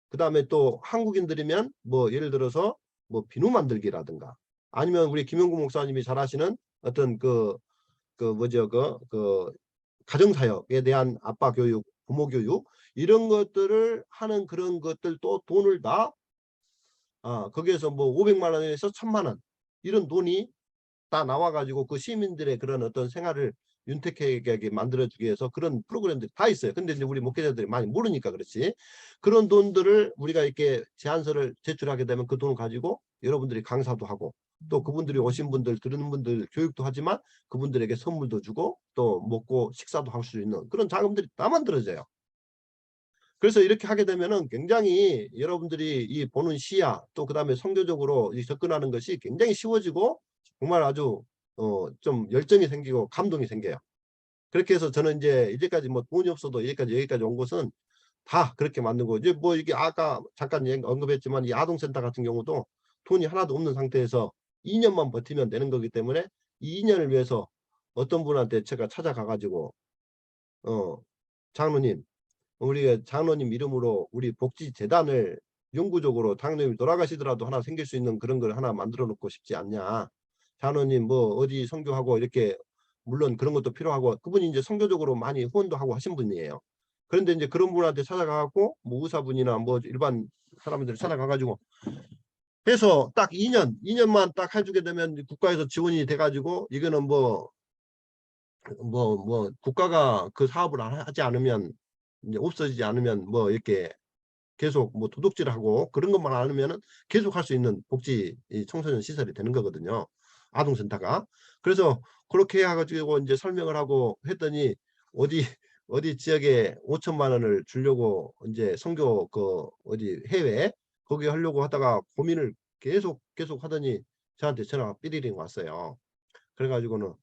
그 다음에 또 한국인들이면 뭐 예를 들어서 뭐 비누 만들기라든가 아니면 우리 김영구 목사님이 잘 하시는 어떤 그 뭐죠 그 가정사역에 대한 아빠 교육, 부모 교육 이런 것들을 하는 그런 것들도 돈을 다 거기에서 뭐 500만 원에서 1000만 원 이런 돈이 다 나와가지고 그 시민들의 그런 어떤 생활을 윤택하게 만들어주기 위해서 그런 프로그램들이 다 있어요. 근데 이제 우리 목회자들이 많이 모르니까 그렇지. 그런 돈들을 우리가 이렇게 제안서를 제출하게 되면 그 돈을 가지고 여러분들이 강사도 하고 또 그분들이 오신 분들 들은 분들 교육도 하지만 그분들에게 선물도 주고 또 먹고 식사도 할 수 있는 그런 자금들이 다 만들어져요. 그래서 이렇게 하게 되면은 굉장히 여러분들이 이 보는 시야 또 그다음에 선교적으로 접근하는 것이 굉장히 쉬워지고 정말 아주 좀 열정이 생기고 감동이 생겨요. 그렇게 해서 저는 이제 이제까지 뭐 돈이 없어도 여기까지 온 것은 다 그렇게 만든 거. 이제 뭐 이게 아까 잠깐 언급했지만 이 아동센터 같은 경우도 돈이 하나도 없는 상태에서 2년만 버티면 되는 거기 때문에 이 2년을 위해서 어떤 분한테 제가 찾아가 가지고 장로님 우리 장로님 이름으로 우리 복지재단을 영구적으로 장로님이 돌아가시더라도 하나 생길 수 있는 그런 걸 하나 만들어 놓고 싶지 않냐. 장로님 뭐 어디 선교하고 이렇게 물론 그런 것도 필요하고 그분이 이제 선교적으로 많이 후원도 하고 하신 분이에요. 그런데 이제 그런 분한테 찾아가고 뭐 의사분이나 뭐 일반 사람들 찾아가가지고 해서 딱 2년만 딱 해주게 되면 국가에서 지원이 돼가지고 이거는 뭐 국가가 그 사업을 하지 않으면 이제 없어지지 않으면 뭐 이렇게 계속 뭐 도둑질하고 그런 것만 안 하면은 계속 할 수 있는 복지 청소년 시설이 되는 거거든요. 아동센터가. 그래서 그렇게 해가지고 이제 설명을 하고 했더니 어디 어디 지역에 5천만 원을 주려고 이제 선교 그 어디 해외 거기 하려고 하다가 고민을 계속 하더니 저한테 전화가 삐리링 왔어요. 그래가지고는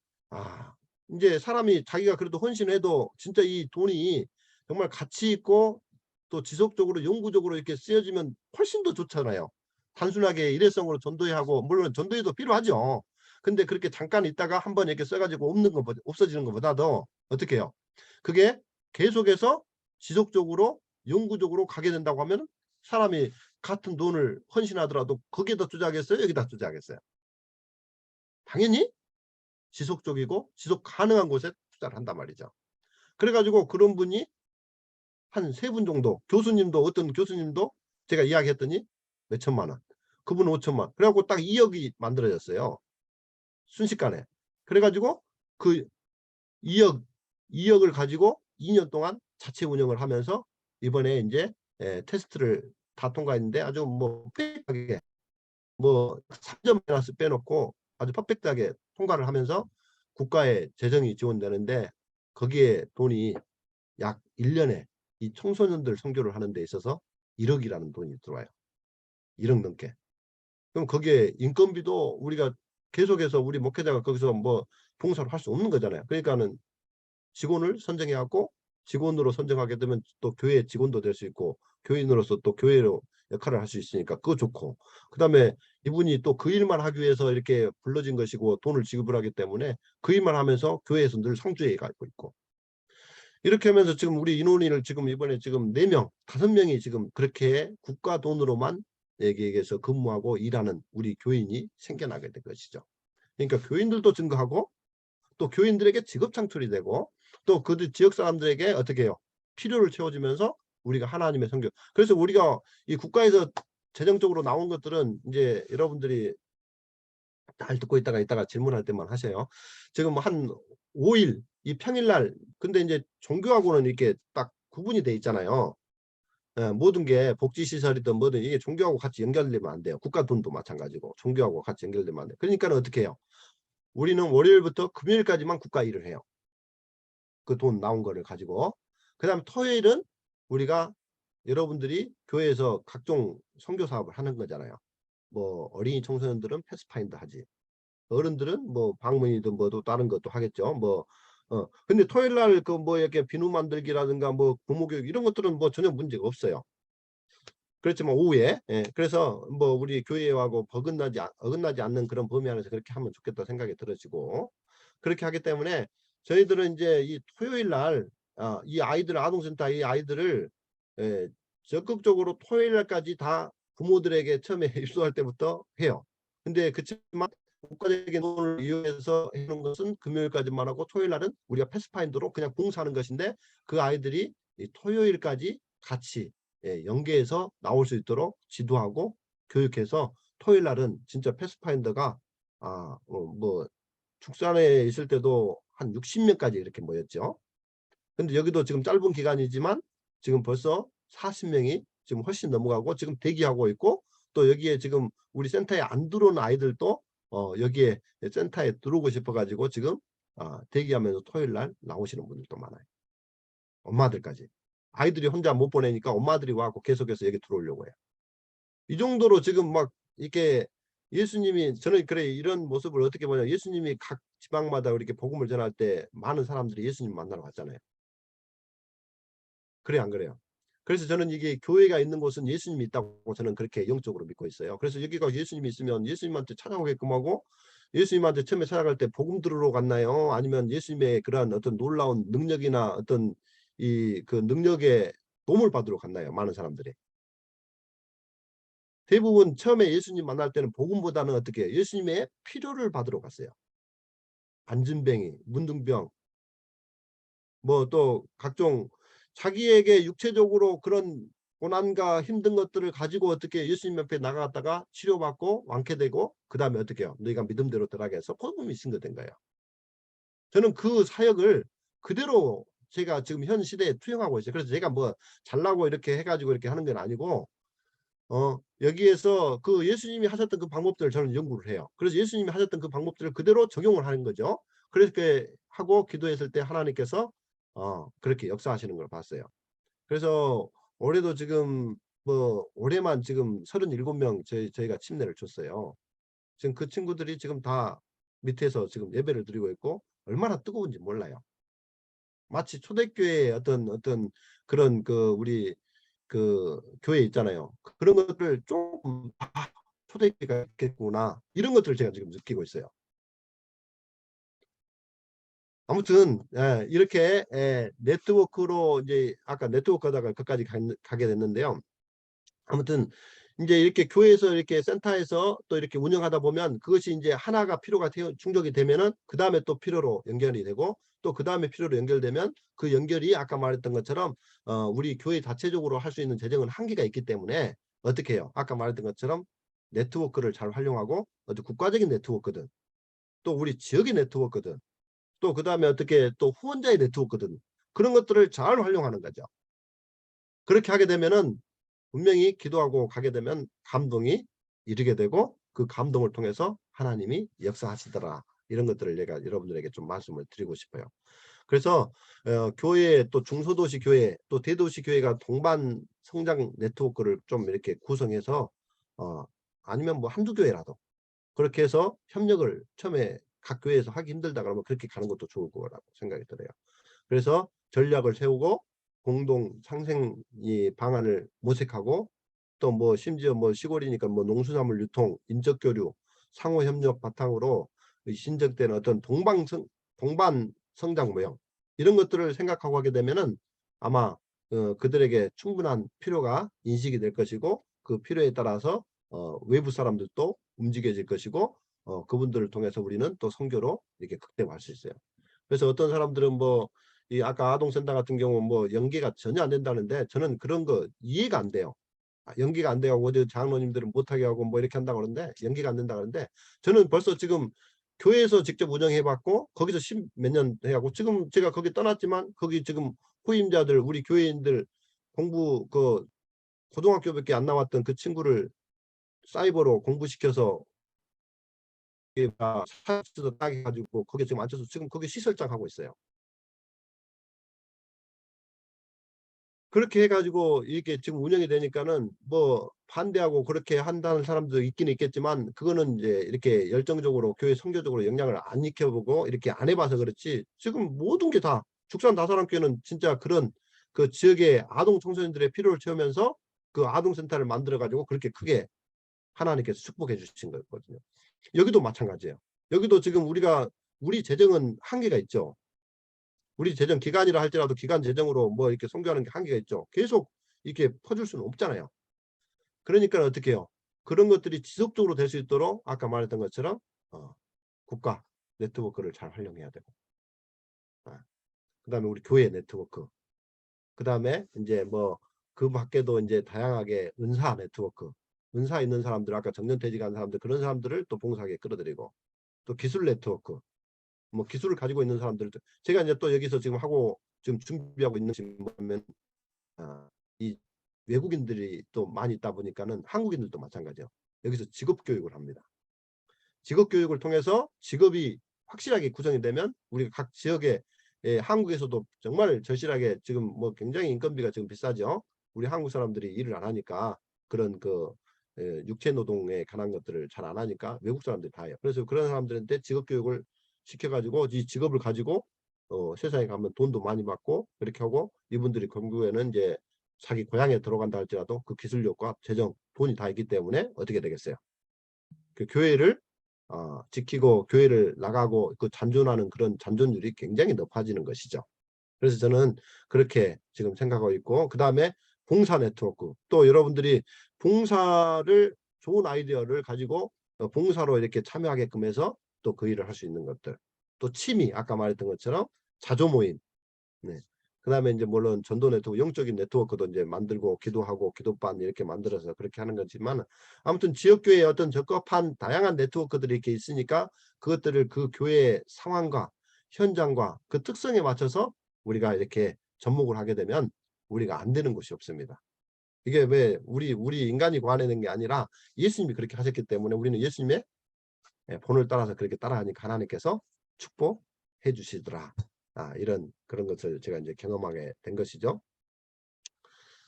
이제 사람이 자기가 그래도 헌신해도 진짜 이 돈이 정말 가치 있고 또 지속적으로 영구적으로 이렇게 쓰여지면 훨씬 더 좋잖아요. 단순하게 일회성으로 전도회하고 물론 전도회도 필요하죠. 근데 그렇게 잠깐 있다가 한번 이렇게 써가지고 없어지는 것보다도 어떻게 해요? 그게 계속해서 지속적으로 영구적으로 가게 된다고 하면 사람이 같은 돈을 헌신하더라도 거기에다 투자하겠어요? 여기다 투자하겠어요? 당연히 지속적이고 지속 가능한 곳에 투자를 한단 말이죠. 그래가지고 그런 분이 한 3분 정도 어떤 교수님도 제가 이야기했더니 몇 천만 원 그분은 5천만 그래갖고 딱 2억이 만들어졌어요. 순식간에. 그래가지고 그 2억 2억을 가지고 2년 동안 자체 운영을 하면서 이번에 이제 테스트를 다 통과했는데 아주 뭐 퍼펙트하게 뭐 3점 마이너스 빼놓고 아주 퍼펙트하게 통과를 하면서 국가의 재정이 지원되는데 거기에 돈이 약 1년에 이 청소년들 선교를 하는 데 있어서 1억이라는 돈이 들어와요. 1억 넘게. 그럼 거기에 인건비도 우리가 계속해서 우리 목회자가 거기서 뭐 봉사를 할 수 없는 거잖아요. 그러니까는 직원을 선정해 갖고 직원으로 선정하게 되면 또 교회 직원도 될 수 있고 교인으로서 또 교회로 역할을 할 수 있으니까 그거 좋고 그다음에 이분이 또 그 일만 하기 위해서 이렇게 불러진 것이고 돈을 지급을 하기 때문에 그 일만 하면서 교회에서 늘 상주해 가고 있고 이렇게 하면서 지금 우리 인원을 지금 이번에 지금 4명, 5명이 지금 그렇게 국가 돈으로만 여기에서 근무하고 일하는 우리 교인이 생겨나게 된 것이죠. 그러니까 교인들도 증가하고 또 교인들에게 직업 창출이 되고 또 그 지역 사람들에게 어떻게 해요? 필요를 채워주면서 우리가 하나님의 성교. 그래서 우리가 이 국가에서 재정적으로 나온 것들은 이제 여러분들이 잘 듣고 있다가 질문할 때만 하세요. 지금 한 5일 이 평일날 근데 이제 종교하고는 이렇게 딱 구분이 돼 있잖아요. 예, 모든 게 복지시설이든 뭐든 이게 종교하고 같이 연결되면 안 돼요. 국가 돈도 마찬가지고 종교하고 같이 연결되면 안 돼요. 그러니까 어떻게 해요? 우리는 월요일부터 금요일까지만 국가 일을 해요. 그 돈 나온 거를 가지고. 그 다음 토요일은 우리가 여러분들이 교회에서 각종 선교 사업을 하는 거잖아요. 뭐 어린이 청소년들은 패스파인더 하지. 어른들은 뭐 방문이든 뭐도 다른 것도 하겠죠. 뭐 근데 토요일 날 그 뭐 이렇게 비누 만들기라든가 뭐 부모 교육 이런 것들은 뭐 전혀 문제가 없어요. 그렇지만 오후에 그래서 뭐 우리 교회하고 어긋나지 않는 그런 범위 안에서 그렇게 하면 좋겠다 생각이 들어지고 그렇게 하기 때문에 저희들은 이제 이 토요일 날 이 아이들 아동센터 이 아이들을 적극적으로 토요일 날까지 다 부모들에게 처음에 입소할 때부터 해요. 근데 그렇지만 국가적인 돈을 이용해서 해놓은 것은 금요일까지만 하고 토요일 날은 우리가 패스파인더로 그냥 봉사하는 것인데 그 아이들이 이 토요일까지 같이 연계해서 나올 수 있도록 지도하고 교육해서 토요일 날은 진짜 패스파인더가 뭐 축산에 있을 때도 한 60명까지 이렇게 모였죠. 근데 여기도 지금 짧은 기간이지만 지금 벌써 40명이 지금 훨씬 넘어가고 지금 대기하고 있고 또 여기에 지금 우리 센터에 안 들어온 아이들도 여기에 센터에 들어오고 싶어 가지고 지금 대기하면서 토요일 날 나오시는 분들도 많아요. 엄마들까지. 아이들이 혼자 못 보내니까 엄마들이 와갖고 계속해서 여기 들어오려고 해요. 이 정도로 지금 막 이렇게 예수님이 저는 그래 이런 모습을 어떻게 보냐 예수님이 각 지방마다 이렇게 복음을 전할 때 많은 사람들이 예수님 만나러 갔잖아요. 그래 안 그래요? 그래서 저는 이게 교회가 있는 곳은 예수님이 있다고 저는 그렇게 영적으로 믿고 있어요. 그래서 여기가 예수님이 있으면 예수님한테 찾아오게끔 하고 예수님한테 처음에 찾아갈 때 복음 들으러 갔나요? 아니면 예수님의 그러한 어떤 놀라운 능력이나 어떤 이 그 능력에 도움을 받으러 갔나요? 많은 사람들이. 대부분 처음에 예수님 만날 때는 복음보다는 어떻게 해요? 예수님의 필요를 받으러 갔어요. 안진뱅이, 문둥병, 뭐 또 각종 자기에게 육체적으로 그런 고난과 힘든 것들을 가지고 어떻게 예수님 옆에 나갔다가 치료받고 완쾌되고 그 다음에 어떻게 해요? 너희가 믿음대로 들어가게 해서 복음이 증거된 거예요. 저는 그 사역을 그대로 제가 지금 현 시대에 투영하고 있어요. 그래서 제가 뭐 잘나고 이렇게 해가지고 이렇게 하는 건 아니고 여기에서 그 예수님이 하셨던 그 방법들을 저는 연구를 해요. 그래서 예수님이 하셨던 그 방법들을 그대로 적용을 하는 거죠. 그렇게 하고 기도했을 때 하나님께서 그렇게 역사하시는 걸 봤어요. 그래서 올해도 지금 뭐 올해만 지금 37명 저희가 침례를 줬어요. 지금 그 친구들이 지금 다 밑에서 지금 예배를 드리고 있고 얼마나 뜨거운지 몰라요. 마치 초대교회의 어떤 그런 그 우리 그 교회 있잖아요. 그런 것들을 조금 초대교회가 있겠구나 이런 것들을 제가 지금 느끼고 있어요. 아무튼 이렇게 네트워크로 이제 아까 네트워크 하다가 거기까지 가게 됐는데요. 아무튼 이제 이렇게 교회에서 이렇게 센터에서 또 이렇게 운영하다 보면 그것이 이제 하나가 필요가 충족이 되면은 그 다음에 또 필요로 연결이 되고 또 그 다음에 필요로 연결되면 그 연결이 아까 말했던 것처럼 우리 교회 자체적으로 할 수 있는 재정은 한계가 있기 때문에 어떻게 해요? 아까 말했던 것처럼 네트워크를 잘 활용하고 어떤 국가적인 네트워크든 또 우리 지역의 네트워크든 또 그 다음에 어떻게 또 후원자의 네트워크든 그런 것들을 잘 활용하는 거죠. 그렇게 하게 되면은 분명히 기도하고 가게 되면 감동이 이르게 되고 그 감동을 통해서 하나님이 역사하시더라. 이런 것들을 내가 여러분들에게 좀 말씀을 드리고 싶어요. 그래서 교회 또 중소도시 교회 또 대도시 교회가 동반 성장 네트워크를 좀 이렇게 구성해서 아니면 뭐 한두 교회라도 그렇게 해서 협력을 처음에 각 교회에서 하기 힘들다 그러면 그렇게 가는 것도 좋을 거라고 생각이 들어요. 그래서 전략을 세우고 공동 상생이 방안을 모색하고 또 뭐 심지어 뭐 시골이니까 뭐 농수산물 유통, 인적 교류, 상호 협력 바탕으로 신적된 어떤 동반 성장 모형 이런 것들을 생각하고 하게 되면은 아마 그들에게 충분한 필요가 인식이 될 것이고 그 필요에 따라서 외부 사람들도 움직여질 것이고 그분들을 통해서 우리는 또 선교로 이렇게 극대화할 수 있어요. 그래서 어떤 사람들은 뭐 이 아까 아동센터 같은 경우 뭐 연계가 전혀 안 된다는데 저는 그런 거 이해가 안 돼요. 연기가 안 돼가고 어제 장로님들은 못하게 하고 뭐 이렇게 한다고 그러는데 연기가 안 된다 그러는데 저는 벌써 지금 교회에서 직접 운영해봤고 거기서 10 몇 년 해하고 지금 제가 거기 떠났지만 거기 지금 후임자들 우리 교회인들 공부 그 고등학교밖에 안 나왔던 그 친구를 사이버로 공부시켜서 사업도 딱 해가지고 거기 지금 앉혀서 지금 거기 시설장 하고 있어요. 그렇게 해가지고 이렇게 지금 운영이 되니까는 뭐 반대하고 그렇게 한다는 사람도 있긴 있겠지만 그거는 이제 이렇게 열정적으로 교회 선교적으로 영향을 안 익혀보고 이렇게 안 해봐서 그렇지 지금 모든 게 다 죽산 다사랑교회는 진짜 그런 그 지역의 아동 청소년들의 필요를 채우면서 그 아동센터를 만들어 가지고 그렇게 크게 하나님께서 축복해 주신 거거든요. 여기도 마찬가지예요. 여기도 지금 우리 재정은 한계가 있죠. 우리 재정 기간이라 할지라도 기간 재정으로 뭐 이렇게 선교하는 게 한계가 있죠. 계속 이렇게 퍼줄 수는 없잖아요. 그러니까 어떻게 해요? 그런 것들이 지속적으로 될 수 있도록 아까 말했던 것처럼 국가 네트워크를 잘 활용해야 되고 그다음에 우리 교회 네트워크 그다음에 이제 뭐 그 밖에도 이제 다양하게 은사 네트워크 은사 있는 사람들 아까 정년퇴직한 사람들 그런 사람들을 또 봉사하게 끌어들이고 또 기술 네트워크 뭐 기술을 가지고 있는 사람들 제가 이제 또 여기서 지금 하고 지금 준비하고 있는 것이 뭐냐면 이 외국인들이 또 많이 있다 보니까는 한국인들도 마찬가지예요. 여기서 직업 교육을 합니다. 직업 교육을 통해서 직업이 확실하게 구성이 되면 우리가 각 지역에 한국에서도 정말 절실하게 지금 뭐 굉장히 인건비가 지금 비싸죠. 우리 한국 사람들이 일을 안 하니까 그런 그 육체 노동에 관한 것들을 잘 안 하니까 외국 사람들이 다 해요. 그래서 그런 사람들한테 직업 교육을 시켜가지고 이 직업을 가지고 세상에 가면 돈도 많이 받고 그렇게 하고 이분들이 결국에는 이제 자기 고향에 들어간다 할지라도 그 기술력과 재정 돈이 다 있기 때문에 어떻게 되겠어요? 그 교회를 지키고 교회를 나가고 그 잔존하는 그런 잔존율이 굉장히 높아지는 것이죠. 그래서 저는 그렇게 지금 생각하고 있고 그 다음에 봉사 네트워크 또 여러분들이 봉사를 좋은 아이디어를 가지고 봉사로 이렇게 참여하게끔 해서 또 그 일을 할 수 있는 것들 또 취미 아까 말했던 것처럼 자조 모임 네. 그다음에 이제 물론 전도 네트워크, 영적인 네트워크도 이제 만들고 기도하고 기도반 이렇게 만들어서 그렇게 하는 거지만 아무튼 지역교회에 어떤 적합한 다양한 네트워크들이 이렇게 있으니까 그것들을 그 교회의 상황과 현장과 그 특성에 맞춰서 우리가 이렇게 접목을 하게 되면 우리가 안 되는 곳이 없습니다. 이게 왜 우리 인간이 고안해낸 게 아니라 예수님이 그렇게 하셨기 때문에 우리는 예수님의 본을 따라서 그렇게 따라하니까 하나님께서 축복해 주시더라. 이런 그런 것을 제가 이제 경험하게 된 것이죠.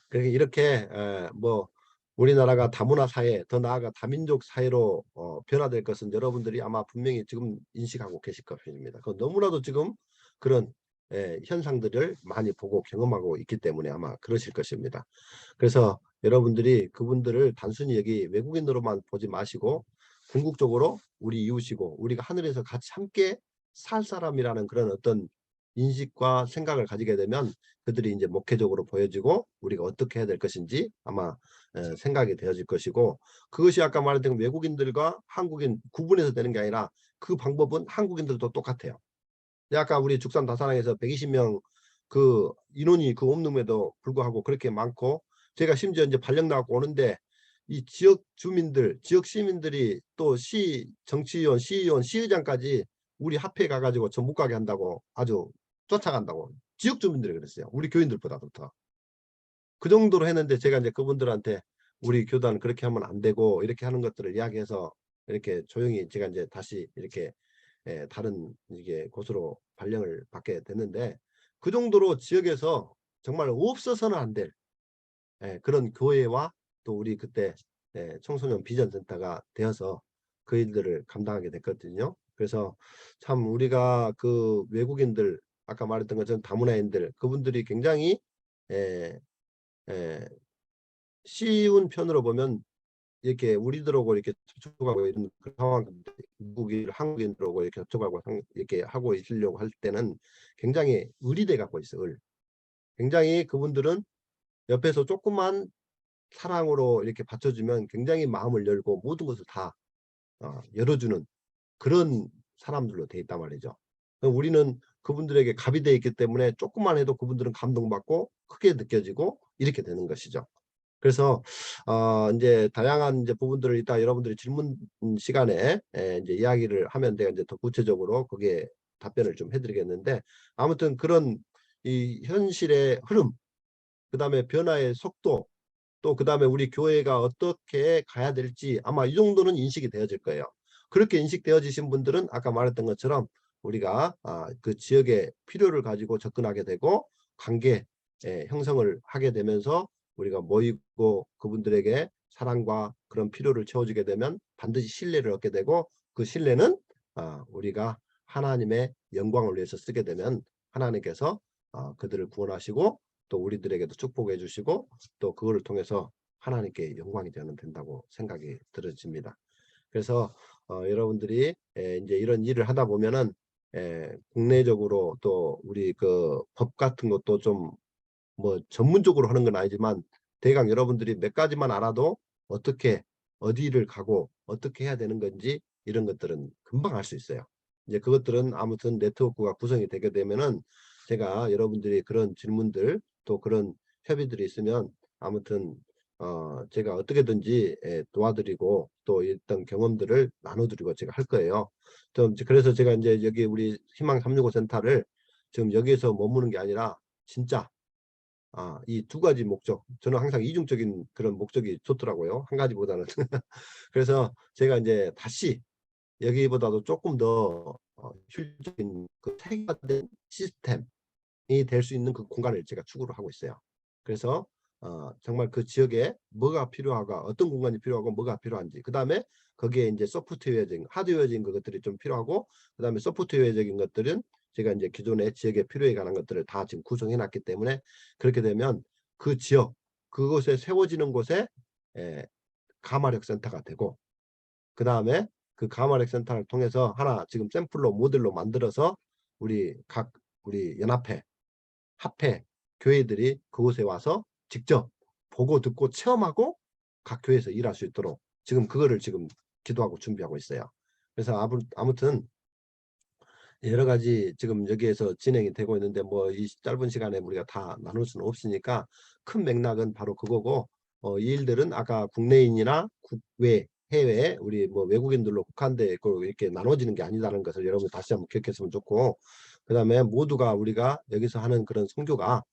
그러니까 이렇게 뭐 우리나라가 다문화 사회, 더 나아가 다민족 사회로 변화될 것은 여러분들이 아마 분명히 지금 인식하고 계실 것입니다. 그 너무나도 지금 그런 현상들을 많이 보고 경험하고 있기 때문에 아마 그러실 것입니다. 그래서 여러분들이 그분들을 단순히 여기 외국인으로만 보지 마시고 궁극적으로 우리 이웃이고 우리가 하늘에서 같이 함께 살 사람이라는 그런 어떤 인식과 생각을 가지게 되면 그들이 이제 목회적으로 보여지고 우리가 어떻게 해야 될 것인지 아마 생각이 되어질 것이고 그것이 아까 말했던 외국인들과 한국인 구분해서 되는 게 아니라 그 방법은 한국인들도 똑같아요. 아까 우리 죽산 다사랑에서 120명 그 인원이 그 없는데도 불구하고 그렇게 많고 제가 심지어 이제 발령 나갖고 오는데 이 지역 주민들, 지역 시민들이 또 시 정치위원, 시의원, 시의장까지 우리 합회에 가가지고 저 못 가게 한다고 아주 쫓아간다고 지역 주민들이 그랬어요. 우리 교인들보다도 더. 그 정도로 했는데 제가 이제 그분들한테 우리 교단 그렇게 하면 안 되고 이렇게 하는 것들을 이야기해서 이렇게 조용히 제가 이제 다시 이렇게 다른 이게 곳으로 발령을 받게 됐는데 그 정도로 지역에서 정말 없어서는 안 될 그런 교회와 또 우리 그때 청소년 비전센터가 되어서 그 일들을 감당하게 됐거든요. 그래서 참 우리가 그 외국인들 아까 말했던 것처럼 다문화인들 그분들이 굉장히 에, 에, 쉬운 편으로 보면 이렇게 우리들하고 이렇게 접촉하고 이런 상황 외국인, 한국인들하고 이렇게 접촉하고 이렇게 하고 있으려고 할 때는 굉장히 의리돼 갖고 있어. 굉장히 그분들은 옆에서 조금만 사랑으로 이렇게 받쳐주면 굉장히 마음을 열고 모든 것을 다 열어주는 그런 사람들로 돼 있단 말이죠. 우리는 그분들에게 갑이 돼 있기 때문에 조금만 해도 그분들은 감동받고 크게 느껴지고 이렇게 되는 것이죠. 그래서 이제 다양한 이제 부분들을 이따 여러분들이 질문 시간에 이제 이야기를 하면 내가 이제 더 구체적으로 거기에 답변을 좀 해드리겠는데, 아무튼 그런 이 현실의 흐름, 그 다음에 변화의 속도, 또 그 다음에 우리 교회가 어떻게 가야 될지 아마 이 정도는 인식이 되어질 거예요. 그렇게 인식되어지신 분들은 아까 말했던 것처럼 우리가 그 지역의 필요를 가지고 접근하게 되고 관계 형성을 하게 되면서 우리가 모이고 그분들에게 사랑과 그런 필요를 채워주게 되면 반드시 신뢰를 얻게 되고, 그 신뢰는 우리가 하나님의 영광을 위해서 쓰게 되면 하나님께서 그들을 구원하시고 또 우리들에게도 축복해 주시고 또 그거를 통해서 하나님께 영광이 되면 된다고 생각이 들어집니다. 그래서 여러분들이 이제 이런 일을 하다 보면은 국내적으로 또 우리 그 법 같은 것도 좀 뭐 전문적으로 하는 건 아니지만 대강 여러분들이 몇 가지만 알아도 어떻게 어디를 가고 어떻게 해야 되는 건지 이런 것들은 금방 알 수 있어요. 이제 그것들은 아무튼 네트워크가 구성이 되게 되면은 제가 여러분들이 그런 질문들 또 그런 협의들이 있으면 아무튼 제가 어떻게든지 도와드리고 또 어떤 경험들을 나눠드리고 제가 할 거예요. 좀 그래서 제가 이제 여기 우리 희망 365 센터를 지금 여기에서 머무는 게 아니라 진짜 이 두 가지 목적, 저는 항상 이중적인 그런 목적이 좋더라고요. 한 가지보다는. 그래서 제가 이제 다시 여기보다도 조금 더 효율적인 그 체계화된 시스템이 될 수 있는 그 공간을 제가 추구를 하고 있어요. 그래서 정말 그 지역에 뭐가 필요하고 어떤 공간이 필요하고 뭐가 필요한지, 그 다음에 거기에 이제 소프트웨어적인 하드웨어적인 것들이 좀 필요하고, 그 다음에 소프트웨어적인 것들은 제가 이제 기존의 지역의 필요에 관한 것들을 다 지금 구성해 놨기 때문에 그렇게 되면 그 지역 그곳에 세워지는 곳에 가마력 센터가 되고, 그 다음에 그 가마력 센터를 통해서 하나 지금 샘플로 모델로 만들어서 우리 연합회 합회 교회들이 그곳에 와서 직접 보고 듣고 체험하고 각 교회에서 일할 수 있도록 지금 그거를 지금 기도하고 준비하고 있어요. 그래서 아무튼 여러 가지 지금 여기에서 진행이 되고 있는데 뭐 이 짧은 시간에 우리가 다 나눌 수는 없으니까 큰 맥락은 바로 그거고, 이 일들은 아까 국내인이나 국외 해외 우리 뭐 외국인들로 국한돼 있고 이렇게 나눠지는 게 아니다는 것을 여러분 다시 한번 기억했으면 좋고, 그 다음에 모두가 우리가 여기서 하는 그런 선교가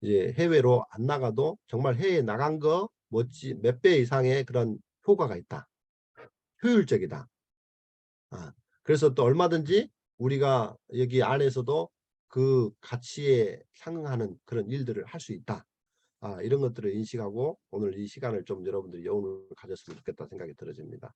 이제 해외로 안 나가도 정말 해외에 나간 거 멋지 몇 배 이상의 그런 효과가 있다. 효율적이다. 그래서 또 얼마든지 우리가 여기 안에서도 그 가치에 상응하는 그런 일들을 할 수 있다. 이런 것들을 인식하고 오늘 이 시간을 좀 여러분들이 여운을 가졌으면 좋겠다 생각이 들어집니다.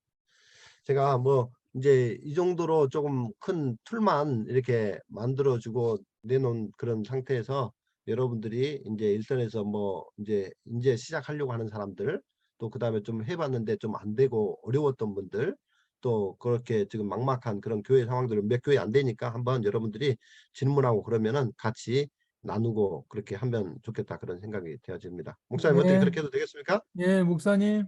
제가 뭐 이제 이 정도로 조금 큰 틀만 이렇게 만들어주고 내놓은 그런 상태에서 여러분들이 이제 일선에서 뭐 이제 시작하려고 하는 사람들, 또 그 다음에 좀 해봤는데 좀 안 되고 어려웠던 분들, 또 그렇게 지금 막막한 그런 교회 상황들은 몇 교회 안 되니까 한번 여러분들이 질문하고 그러면은 같이 나누고 그렇게 하면 좋겠다 그런 생각이 되어집니다. 목사님 어떻게 네, 그렇게 해도 되겠습니까? 예, 목사님,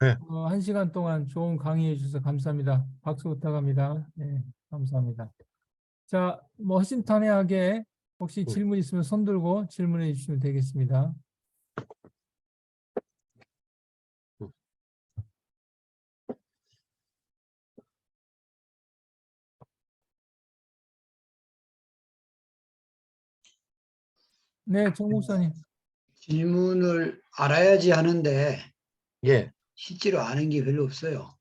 네. 1시간 동안 좋은 강의해 주셔서 감사합니다. 박수 부탁합니다. 네, 감사합니다. 자, 뭐 허심탄회하게 혹시 음, 질문 있으면 손 들고 질문해 주시면 되겠습니다. 음. 네, 정 목사님. 질문을 알아야지 하는데 예. 실제로 아는 게 별로 없어요.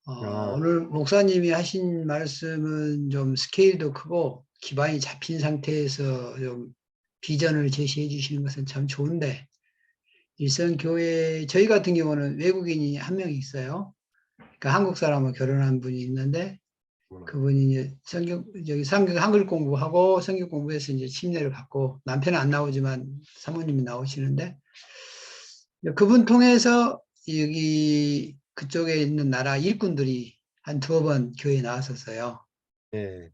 아, 오늘 목사님이 하신 말씀은 좀 스케일도 크고 기반이 잡힌 상태에서 좀 비전을 제시해 주시는 것은 참 좋은데, 일선교회 저희 같은 경우는 외국인이 한 명 있어요. 그러니까 한국 사람하고 결혼한 분이 있는데 그분이 이제 성경 한글 공부하고 성경 공부해서 이제 침례를 받고, 남편은 안 나오지만 사모님이 나오시는데 그분 통해서 여기 그쪽에 있는 나라 일꾼들이 한 두어 번 교회에 나왔었어요. 예.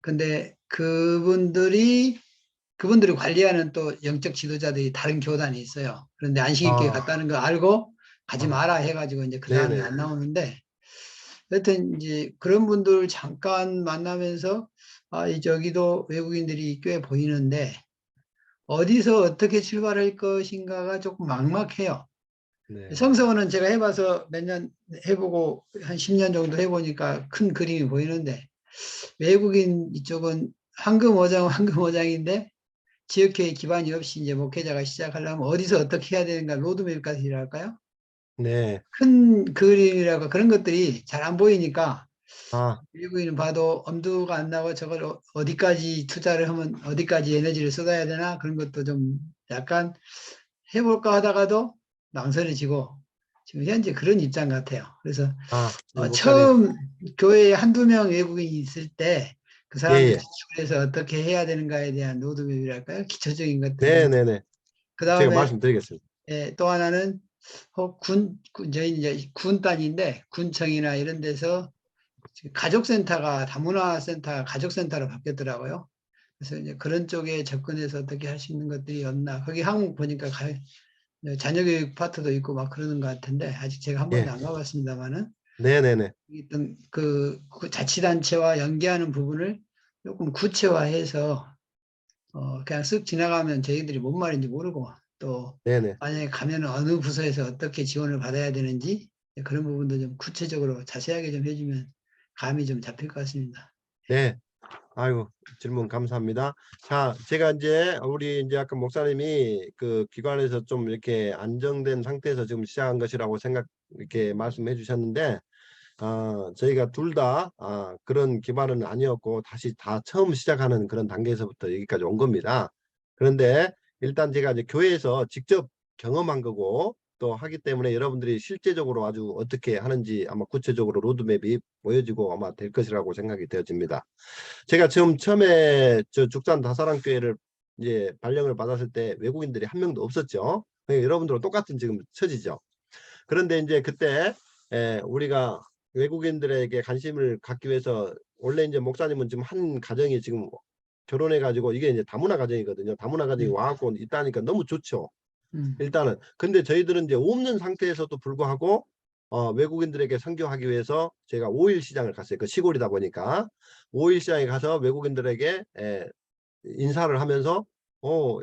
근데 그분들이 관리하는 또 영적 지도자들이 다른 교단이 있어요. 그런데 안식일교회 아, 갔다는 거 알고 가지 아, 마라 해가지고 이제 그 사람이 네네. 안 나오는데, 여튼 이제 그런 분들 잠깐 만나면서 저기도 외국인들이 꽤 보이는데 어디서 어떻게 출발할 것인가가 조금 막막해요. 네. 성서원은 제가 해봐서 몇 년 해보고 한 10년 정도 해보니까 큰 그림이 보이는데, 외국인 이쪽은 황금어장인데 지역회의 기반이 없이 이제 목회자가 시작하려면 어디서 어떻게 해야 되는가, 로드맵까지랄까요? 네. 큰 그림이라고 그런 것들이 잘 안 보이니까 아, 외국인은 봐도 엄두가 안 나고 저걸 어디까지 투자를 하면 어디까지 에너지를 쏟아야 되나, 그런 것도 좀 약간 해볼까 하다가도 망설여지고 지금 현재 그런 입장 같아요. 그래서 목사님. 처음 교회에 한두 명 외국인이 있을 때 그 예, 사람들 예. 지출해서 어떻게 해야 되는가에 대한 로드맵이랄까요? 기초적인 것들이. 네네네. 그 제가 다음에 말씀드리겠습니다. 또 하나는 저희 이제 군단인데 군청이나 이런 데서 가족센터가 다문화센터가 가족센터로 바뀌었더라고요. 그래서 이제 그런 쪽에 접근해서 어떻게 할 수 있는 것들이 없나. 거기 항목 보니까 자녀교육 파트도 있고 막 그러는 것 같은데 아직 제가 한 번도 예. 안 가봤습니다만은 네네네. 어떤 그 자치단체와 연계하는 부분을 조금 구체화해서 그냥 쓱 지나가면 저희들이 뭔 말인지 모르고, 또 네네. 만약에 가면 어느 부서에서 어떻게 지원을 받아야 되는지 그런 부분도 좀 구체적으로 자세하게 좀 해주면 감이 좀 잡힐 것 같습니다. 네. 아이고, 질문 감사합니다. 자, 제가 이제 우리 이제 아까 목사님이 그 기관에서 좀 이렇게 안정된 상태에서 지금 시작한 것이라고 이렇게 말씀해 주셨는데, 저희가 둘 다 그런 기반은 아니었고 다시 다 처음 시작하는 그런 단계에서부터 여기까지 온 겁니다. 그런데 일단 제가 이제 교회에서 직접 경험한 거고 또 하기 때문에 여러분들이 실제적으로 아주 어떻게 하는지 아마 구체적으로 로드맵이 보여지고 아마 될 것이라고 생각이 되어집니다. 제가 처음에 저 죽산 다사랑교회를 이제 발령을 받았을 때 외국인들이 한 명도 없었죠. 그러니까 여러분들과 똑같은 지금 처지죠. 그런데 이제 그때 우리가 외국인들에게 관심을 갖기 위해서 원래 이제 목사님은 지금 한 가정이 지금 결혼해 가지고 이게 이제 다문화 가정이거든요. 다문화 가정이 와갖고 있다니까 너무 좋죠. 일단은. 근데 저희들은 이제 없는 상태에서도 불구하고 외국인들에게 선교하기 위해서 제가 5일 시장을 갔어요. 그 시골이다 보니까 5일 시장에 가서 외국인들에게 인사를 하면서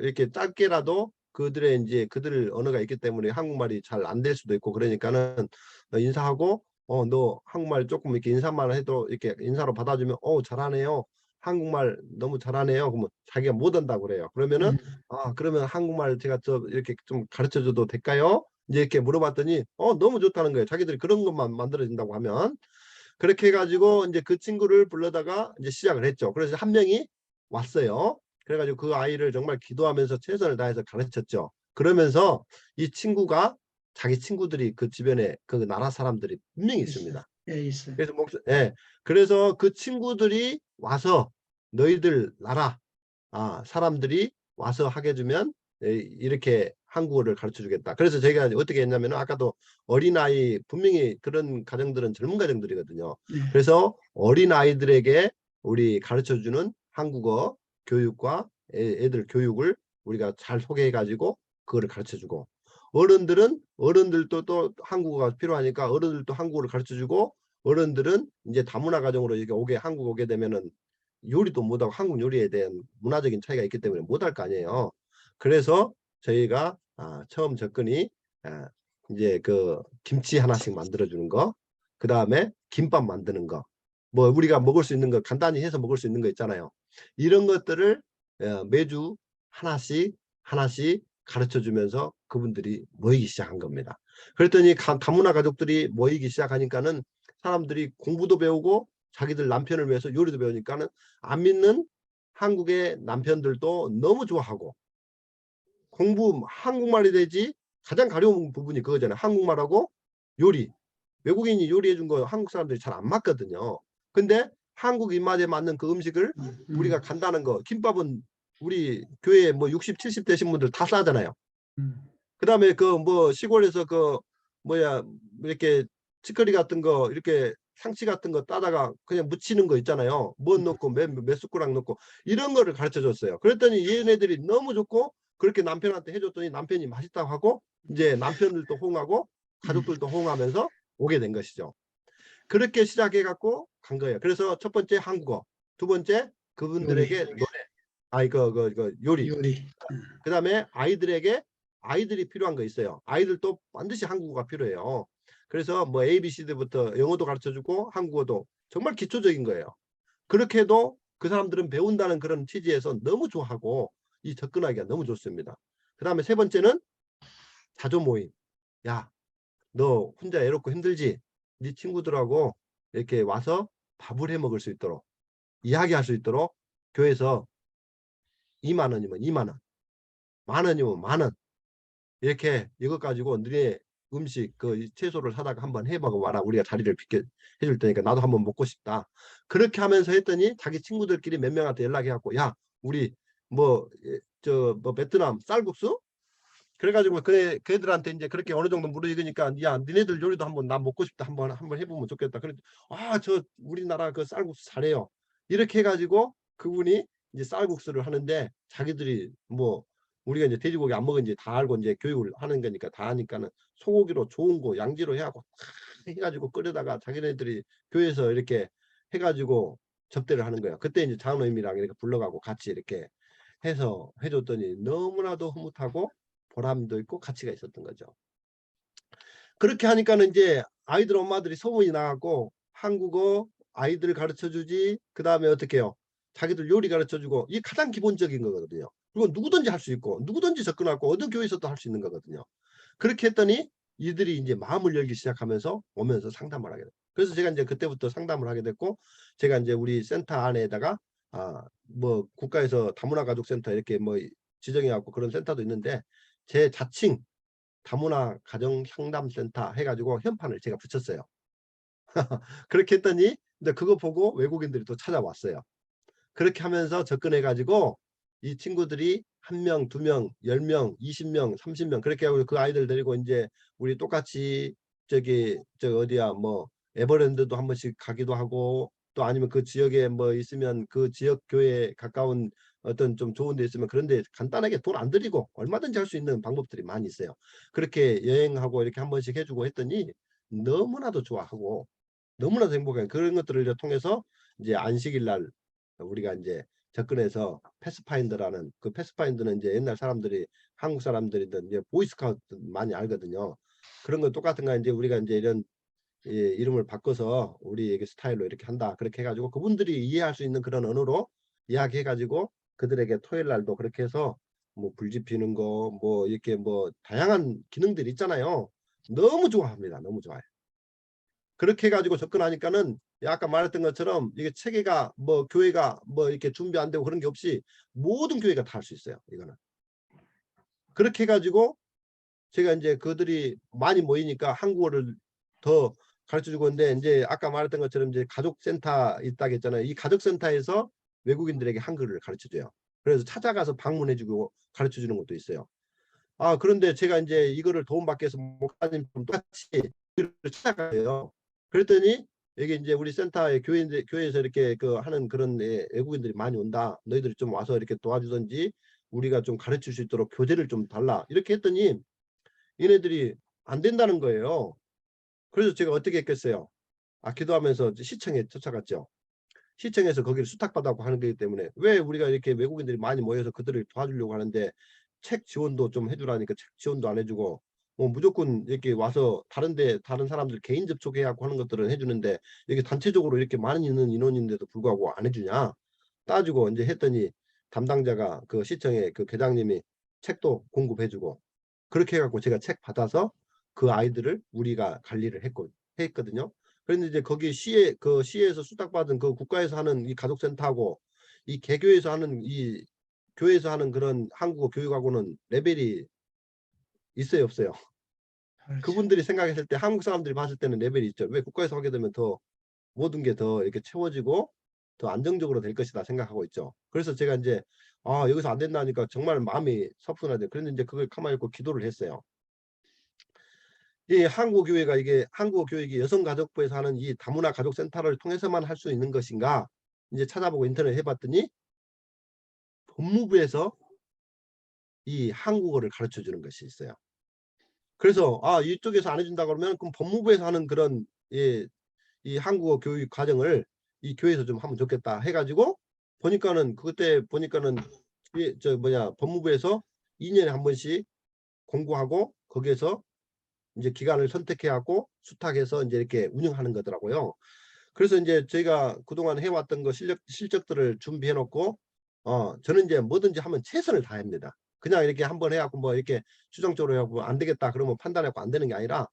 이렇게 짧게라도 그들의 이제 그들 언어가 있기 때문에 한국말이 잘 안 될 수도 있고 그러니까는 인사하고 너 한국말 조금 이렇게 인사만 해도 이렇게 인사로 받아주면 잘하네요. 한국말 너무 잘하네요. 그러면 자기가 못한다고 그래요. 그러면은 그러면 한국말 제가 이렇게 좀 가르쳐 줘도 될까요? 이제 이렇게 물어봤더니 너무 좋다는 거예요. 자기들이 그런 것만 만들어진다고 하면. 그렇게 해가지고 이제 그 친구를 불러다가 이제 시작을 했죠. 그래서 한 명이 왔어요. 그래가지고 그 아이를 정말 기도하면서 최선을 다해서 가르쳤죠. 그러면서 이 친구가 자기 친구들이 그 주변에 그 나라 사람들이 분명히 있습니다. 있어요. 그래서 그래서 그 친구들이 와서 너희들 나라 사람들이 와서 하게 해주면 이렇게 한국어를 가르쳐 주겠다. 그래서 제가 어떻게 했냐면 아까도 어린아이 분명히 그런 가정들은 젊은 가정들이거든요. 그래서 어린아이들에게 우리 가르쳐 주는 한국어 교육과 애들 교육을 우리가 잘 소개해 가지고 그거를 가르쳐 주고 어른들도 또 한국어가 필요하니까 어른들도 한국어를 가르쳐 주고 어른들은 이제 다문화 가정으로 이렇게 한국 오게 되면은 요리도 못하고 한국 요리에 대한 문화적인 차이가 있기 때문에 못할 거 아니에요. 그래서 저희가 처음 접근이 이제 그 김치 하나씩 만들어주는 거, 그 다음에 김밥 만드는 거, 뭐 우리가 먹을 수 있는 거 간단히 해서 먹을 수 있는 거 있잖아요. 이런 것들을 매주 하나씩 가르쳐 주면서 그분들이 모이기 시작한 겁니다. 그랬더니 다문화 가족들이 모이기 시작하니까는 사람들이 공부도 배우고 자기들 남편을 위해서 요리도 배우니까는 안 믿는 한국의 남편들도 너무 좋아하고 공부 한국말이 되지 가장 가려운 부분이 그거잖아요. 한국말하고 요리. 외국인이 요리해 준 거 한국 사람들이 잘 안 맞거든요. 근데 한국 입맛에 맞는 그 음식을 우리가 간다는 거 김밥은 우리 교회 뭐 60, 70 되신 분들 다 싸잖아요. 그다음에 그 뭐 시골에서 그 뭐야 이렇게 치커리 같은 거 이렇게 상치 같은 거 따다가 그냥 묻히는 거 있잖아요. 뭐 넣고 몇 숟가락 넣고 이런 거를 가르쳐 줬어요. 그랬더니 얘네들이 너무 좋고 그렇게 남편한테 해줬더니 남편이 맛있다고 하고 이제 남편들도 호응하고 가족들도 호응하면서 오게 된 것이죠. 그렇게 시작해 갖고 간 거예요. 그래서 첫 번째 한국어, 두 번째 그분들에게 요리. 노래, 요리. 요리. 그 다음에 아이들이 필요한 거 있어요. 아이들도 반드시 한국어가 필요해요. 그래서 뭐 ABCD부터 영어도 가르쳐주고 한국어도 정말 기초적인 거예요. 그렇게 해도 그 사람들은 배운다는 그런 취지에서 너무 좋아하고 이 접근하기가 너무 좋습니다. 그 다음에 세 번째는 자조 모임. 야, 너 혼자 애롭고 힘들지? 네 친구들하고 이렇게 와서 밥을 해 먹을 수 있도록 이야기할 수 있도록 교회에서 2만 원이면 2만 원, 만 원이면 만 원. 이렇게 이것 가지고 너네 음식 그 채소를 사다가 한번 해보고 와라. 우리가 자리를 비켜 해줄 테니까 나도 한번 먹고 싶다. 그렇게 하면서 했더니 자기 친구들끼리 몇 명한테 연락해갖고 야 우리 뭐 베트남 쌀국수 그래가지고 그애들한테 이제 그렇게 어느 정도 물어익으니까 야 니네들 요리도 한번 나 먹고 싶다 한번 해보면 좋겠다. 그래 저 우리나라 그 쌀국수 잘해요. 이렇게 해가지고 그분이 이제 쌀국수를 하는데 자기들이 뭐 우리가 이제 돼지고기 안 먹은지 다 알고 이제 교육을 하는 거니까 다 하니까는 소고기로 좋은 거 양지로 해갖고 해가지고 끓여다가 자기네들이 교회에서 이렇게 해가지고 접대를 하는 거예요. 그때 이제 장로님이랑 이렇게 불러가고 같이 이렇게 해서 해줬더니 너무나도 흐뭇하고 보람도 있고 가치가 있었던 거죠. 그렇게 하니까는 이제 아이들 엄마들이 소문이 나갖고 한국어 아이들 가르쳐주지 그 다음에 어떻게 해요? 자기들 요리 가르쳐주고 이게 가장 기본적인 거거든요. 그리고 누구든지 할 수 있고 누구든지 접근하고 어떤 교회에서도 할 수 있는 거거든요. 그렇게 했더니 이들이 이제 마음을 열기 시작하면서 오면서 상담을 하게 돼요. 그래서 제가 이제 그때부터 상담을 하게 됐고 제가 이제 우리 센터 안에다가 뭐 국가에서 다문화 가족센터 이렇게 뭐 지정해 갖고 그런 센터도 있는데 제 자칭 다문화 가정 상담센터 해가지고 현판을 제가 붙였어요. 그렇게 했더니 근데 그거 보고 외국인들이 또 찾아왔어요. 그렇게 하면서 접근해가지고 이 친구들이 1명, 2명, 10명, 20명, 30명 그렇게 하고 그 아이들 데리고 이제 우리 똑같이 저 어디야 뭐 에버랜드도 한 번씩 가기도 하고 또 아니면 그 지역에 뭐 있으면 그 지역 교회에 가까운 어떤 좀 좋은 데 있으면 그런데 간단하게 돈 안 들이고 얼마든지 할 수 있는 방법들이 많이 있어요. 그렇게 여행하고 이렇게 한 번씩 해주고 했더니 너무나도 좋아하고 너무나도 행복해. 그런 것들을 통해서 이제 안식일 날 우리가 이제 접근해서 패스파인더라는 그 패스파인더는 이제 옛날 사람들이 한국 사람들이든 이제 보이스카우트 많이 알거든요. 그런 거 똑같은 거 이제 우리가 이제 이런 이름을 바꿔서 우리 얘기 스타일로 이렇게 한다. 그렇게 해가지고 그분들이 이해할 수 있는 그런 언어로 이야기해가지고 그들에게 토요일 날도 그렇게 해서 뭐 불 지피는 거 뭐 이렇게 뭐 다양한 기능들이 있잖아요. 너무 좋아합니다. 너무 좋아요. 그렇게 해가지고 접근하니까는 아까 말했던 것처럼 이게 체계가 뭐 교회가 뭐 이렇게 준비 안 되고 그런 게 없이 모든 교회가 다 할 수 있어요. 이거는. 그렇게 해가지고 제가 이제 그들이 많이 모이니까 한국어를 더 가르쳐주고 있는데 이제 아까 말했던 것처럼 이제 가족센터 있다고 했잖아요. 이 가족센터에서 외국인들에게 한글을 가르쳐줘요. 그래서 찾아가서 방문해주고 가르쳐주는 것도 있어요. 그런데 제가 이제 이거를 도움받기 위해서 목사님 좀 똑같이 찾아가요. 그랬더니 여기 이제 우리 센터에 교회에서 이렇게 하는 그런 외국인들이 많이 온다. 너희들이 좀 와서 이렇게 도와주든지 우리가 좀 가르칠 수 있도록 교재를 좀 달라. 이렇게 했더니 얘네들이 안 된다는 거예요. 그래서 제가 어떻게 했겠어요? 기도하면서 시청에 쫓아갔죠. 시청에서 거기를 수탁받았고 하는 거기 때문에 왜 우리가 이렇게 외국인들이 많이 모여서 그들을 도와주려고 하는데 책 지원도 좀 해주라니까 책 지원도 안 해주고 뭐 무조건 이렇게 와서 다른 사람들 개인 접촉해갖고 하는 것들은 해주는데 이게 단체적으로 이렇게 많은 있는 인원인데도 불구하고 안 해주냐 따지고 이제 했더니 담당자가 그 시청의 그 계장님이 책도 공급해주고 그렇게 해갖고 제가 책 받아서 그 아이들을 우리가 관리를 했거든요. 그런데 이제 거기 시에서 수탁받은 그 국가에서 하는 이 가족센터하고 이 개교에서 하는 이 교회에서 하는 그런 한국어 교육하고는 레벨이 있어요, 없어요? 그렇죠. 그분들이 생각했을 때 한국 사람들이 봤을 때는 레벨이 있죠. 왜 국가에서 하게 되면 더 모든 게 더 이렇게 채워지고 더 안정적으로 될 것이다 생각하고 있죠. 그래서 제가 이제 여기서 안 된다니까 정말 마음이 섭섭하죠. 그런데 이제 그걸 가만히 있고 기도를 했어요. 이 한국교회가 이게 한국교육이 여성가족부에서 하는 이 다문화 가족센터를 통해서만 할 수 있는 것인가 이제 찾아보고 인터넷 해봤더니 법무부에서 이 한국어를 가르쳐 주는 것이 있어요. 그래서 이쪽에서 안 해준다 그러면 그럼 법무부에서 하는 그런 이 한국어 교육 과정을 이 교회에서 좀 하면 좋겠다 해가지고 보니까는 그때 보니까는 법무부에서 2년에 한 번씩 공부하고 거기에서 이제 기간을 선택해갖고 수탁해서 이제 이렇게 운영하는 거더라고요. 그래서 이제 저희가 그동안 해왔던 거 실적들을 준비해 놓고 저는 이제 뭐든지 하면 최선을 다합니다. 그냥 이렇게 한번 해갖고 뭐 이렇게 추정적으로 해갖고 안 되겠다 그러면 판단하고 안 되는 게 아니라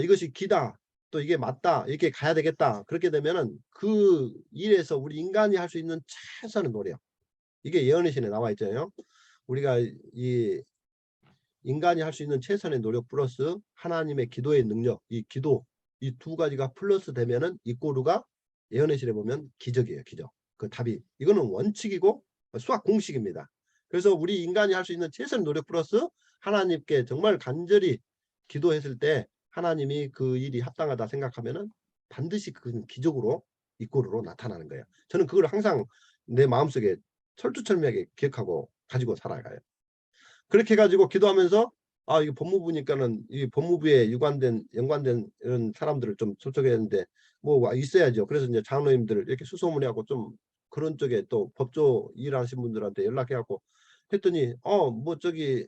이것이 기다 또 이게 맞다 이렇게 가야 되겠다 그렇게 되면은 그 일에서 우리 인간이 할 수 있는 최선의 노력 이게 예언의 신에 나와 있잖아요. 우리가 이 인간이 할 수 있는 최선의 노력 플러스 하나님의 기도의 능력 이 기도 이 두 가지가 플러스 되면은 이 꼬루가 예언의 신에 보면 기적이에요. 기적. 그 답이 이거는 원칙이고 수학 공식입니다. 그래서 우리 인간이 할 수 있는 최선의 노력 플러스 하나님께 정말 간절히 기도했을 때 하나님이 그 일이 합당하다 생각하면은 반드시 그건 기적으로 이 꼬루로 나타나는 거예요. 저는 그걸 항상 내 마음속에 철두철미하게 기억하고 가지고 살아가요. 그렇게 해가지고 기도하면서 이거 법무부니까는 이 법무부에 연관된 이런 사람들을 좀 초청해야 되는데 뭐 있어야죠. 그래서 이제 장로님들을 이렇게 수소문해갖고 좀 그런 쪽에 또 법조 일하시는 분들한테 연락해갖고 했더니 뭐 저기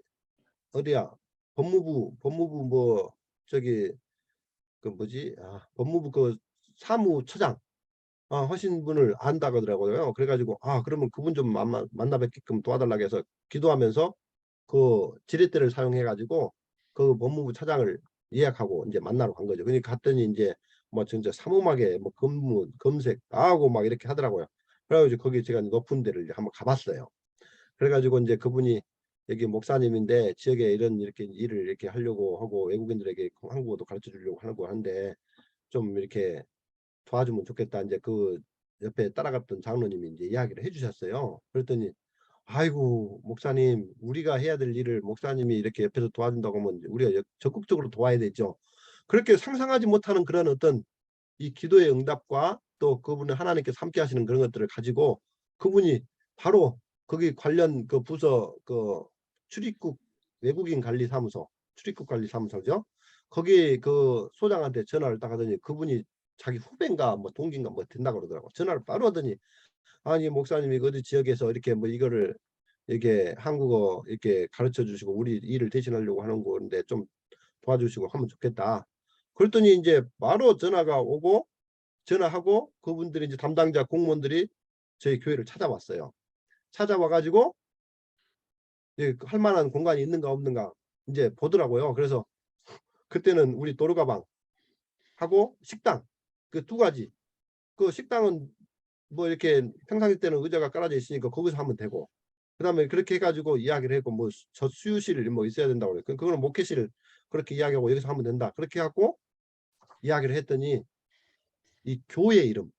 어디야 법무부 뭐 저기 그 뭐지 법무부 그 사무처장 하신 분을 안다고 하더라고요. 그래가지고 그러면 그분 좀 만나 뵙게끔 도와달라고 해서 기도하면서 그 지렛대를 사용해 가지고 그 법무부 차장을 예약하고 이제 만나러 간 거죠. 그러니까 갔더니 이제 뭐 진짜 삼엄하게 뭐 검문 검색 다 하고 막 이렇게 하더라고요. 그래가지고 거기 제가 높은 데를 이제 한번 가봤어요. 그래가지고 이제 그분이 여기 목사님인데 지역에 이렇게 일을 이렇게 하려고 하고 외국인들에게 한국어도 가르쳐 주려고 하고 하는데 좀 이렇게 도와주면 좋겠다. 이제 그 옆에 따라갔던 장로님이 이제 이야기를 해주셨어요. 그랬더니 아이고 목사님 우리가 해야 될 일을 목사님이 이렇게 옆에서 도와준다고 하면 우리가 적극적으로 도와야 되죠. 그렇게 상상하지 못하는 그런 어떤 이 기도의 응답과 또 그분을 하나님께서 함께 하시는 그런 것들을 가지고 그분이 바로 거기 관련 그 부서 그 출입국 외국인 관리 사무소 출입국 관리 사무소죠. 거기 그 소장한테 전화를 딱 하더니 그분이 자기 후배인가 뭐 동기인가 뭐 된다고 그러더라고. 전화를 바로 하더니 아니 목사님이 어디 지역에서 이렇게 뭐 이거를 이렇게 한국어 이렇게 가르쳐 주시고 우리 일을 대신하려고 하는 건데 좀 도와주시고 하면 좋겠다. 그랬더니 이제 바로 전화가 오고 전화하고 그분들이 이제 담당자 공무원들이 저희 교회를 찾아왔어요. 찾아와 가지고 할 만한 공간이 있는가 없는가 이제 보더라고요. 그래서 그때는 우리 도로가방 하고 식당 그 두 가지 그 식당은 뭐 이렇게 평상시 때는 의자가 깔아져 있으니까 거기서 하면 되고 그다음에 그렇게 해가지고 이야기를 했고 뭐 저수유실 뭐 있어야 된다고 그래. 그거는 목회실 그렇게 이야기하고 여기서 하면 된다. 그렇게 하고 이야기를 했더니 이 교회 이름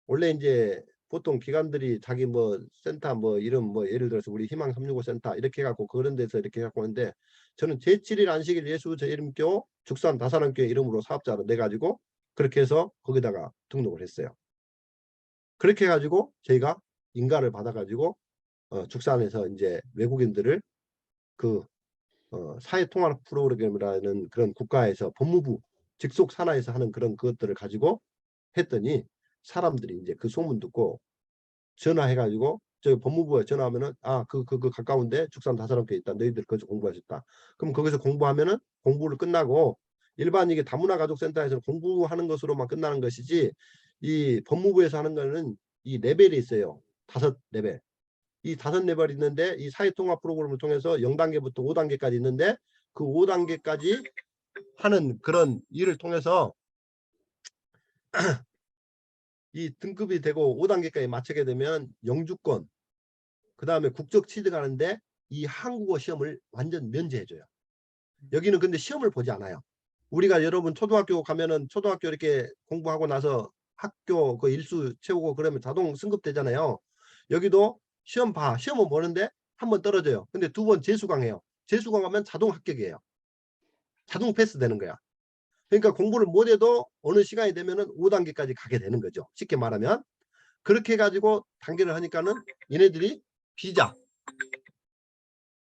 원래 이제 보통 기관들이 자기 뭐 센터 뭐 이름 뭐 예를 들어서 우리 희망 365 센터 이렇게 해갖고 그런 데서 이렇게 해갖고 하는데 저는 제7일 안식일 예수 제1교 죽산 다사랑교회 이름으로 사업자로 내가지고 그렇게 해서 거기다가 등록을 했어요. 그렇게 해가지고 저희가 인가를 받아가지고 죽산에서 이제 외국인들을 그 사회통합 프로그램이라는 그런 국가에서 법무부 직속 산하에서 하는 그런 것들을 가지고 했더니 사람들이 이제 그 소문 듣고 전화해가지고 저희 법무부에 전화하면은 그 가까운데 죽산 다사랑교회 있다. 너희들 거기서 공부하셨다. 그럼 거기서 공부하면은 공부를 끝나고 일반 이게 다문화 가족센터에서 공부하는 것으로만 끝나는 것이지 이 법무부에서 하는 거는 이 레벨이 있어요. 5레벨. 이 5레벨이 있는데 이 사회통합 프로그램을 통해서 0단계부터 5단계까지 있는데 그 5단계까지 하는 그런 일을 통해서 이 등급이 되고 5단계까지 맞추게 되면 영주권 그 다음에 국적 취득하는데 이 한국어 시험을 완전 면제해줘요. 여기는 근데 시험을 보지 않아요. 우리가 여러분 초등학교 가면은 초등학교 이렇게 공부하고 나서 학교 그 일수 채우고 그러면 자동 승급되잖아요. 여기도 시험은 보는데 한 번 떨어져요. 근데 2번 재수강해요. 재수강하면 자동 합격이에요. 자동 패스 되는 거야. 그러니까 공부를 못해도 어느 시간이 되면은 5단계까지 가게 되는 거죠. 쉽게 말하면. 그렇게 해가지고 단계를 하니까는 얘네들이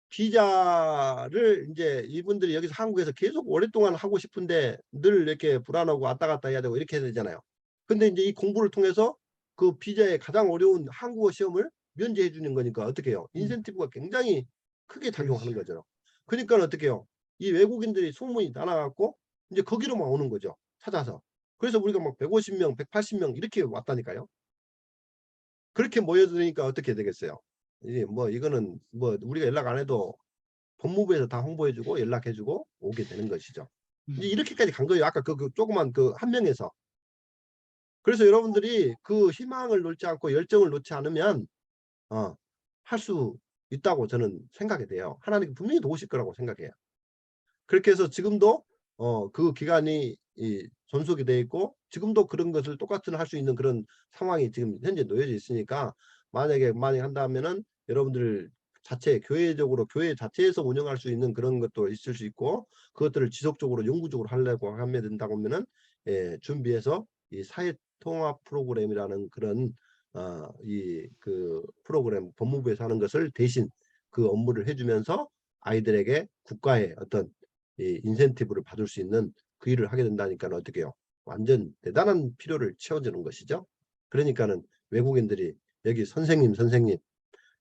비자를 이제 이분들이 여기서 한국에서 계속 오랫동안 하고 싶은데 늘 이렇게 불안하고 왔다 갔다 해야 되고 이렇게 해야 되잖아요. 근데 이제 이 공부를 통해서 그 비자의 가장 어려운 한국어 시험을 면제해 주는 거니까 어떻게 해요? 인센티브가 굉장히 크게 작용하는 거죠. 그러니까 어떻게 해요? 이 외국인들이 소문이 나눠갖고 이제 거기로만 오는 거죠. 찾아서. 그래서 우리가 막 150명, 180명 이렇게 왔다니까요. 그렇게 모여드니까 어떻게 되겠어요? 이게 뭐 이거는 뭐 우리가 연락 안 해도 법무부에서 다 홍보해주고 연락해주고 오게 되는 것이죠. 이제 이렇게까지 간 거예요. 아까 그 조그만 그 한 명에서. 그래서 여러분들이 그 희망을 놓지 않고 열정을 놓지 않으면 할 수 있다고 저는 생각이 돼요. 하나님께 분명히 도우실 거라고 생각해요. 그렇게 해서 지금도 그 기간이 존속이 돼 있고 지금도 그런 것을 똑같이 할 수 있는 그런 상황이 지금 현재 놓여져 있으니까 만약에 한다면은 여러분들 자체 교회적으로 교회 자체에서 운영할 수 있는 그런 것도 있을 수 있고 그것들을 지속적으로 영구적으로 하려고 하면 된다고 하면은 준비해서 이 사회 통합 프로그램이라는 그런 이 그 프로그램 법무부에서 하는 것을 대신 그 업무를 해주면서 아이들에게 국가의 어떤 이 인센티브를 받을 수 있는 그 일을 하게 된다니까 어떻게 해요? 완전 대단한 필요를 채워주는 것이죠. 그러니까는 외국인들이 여기 선생님,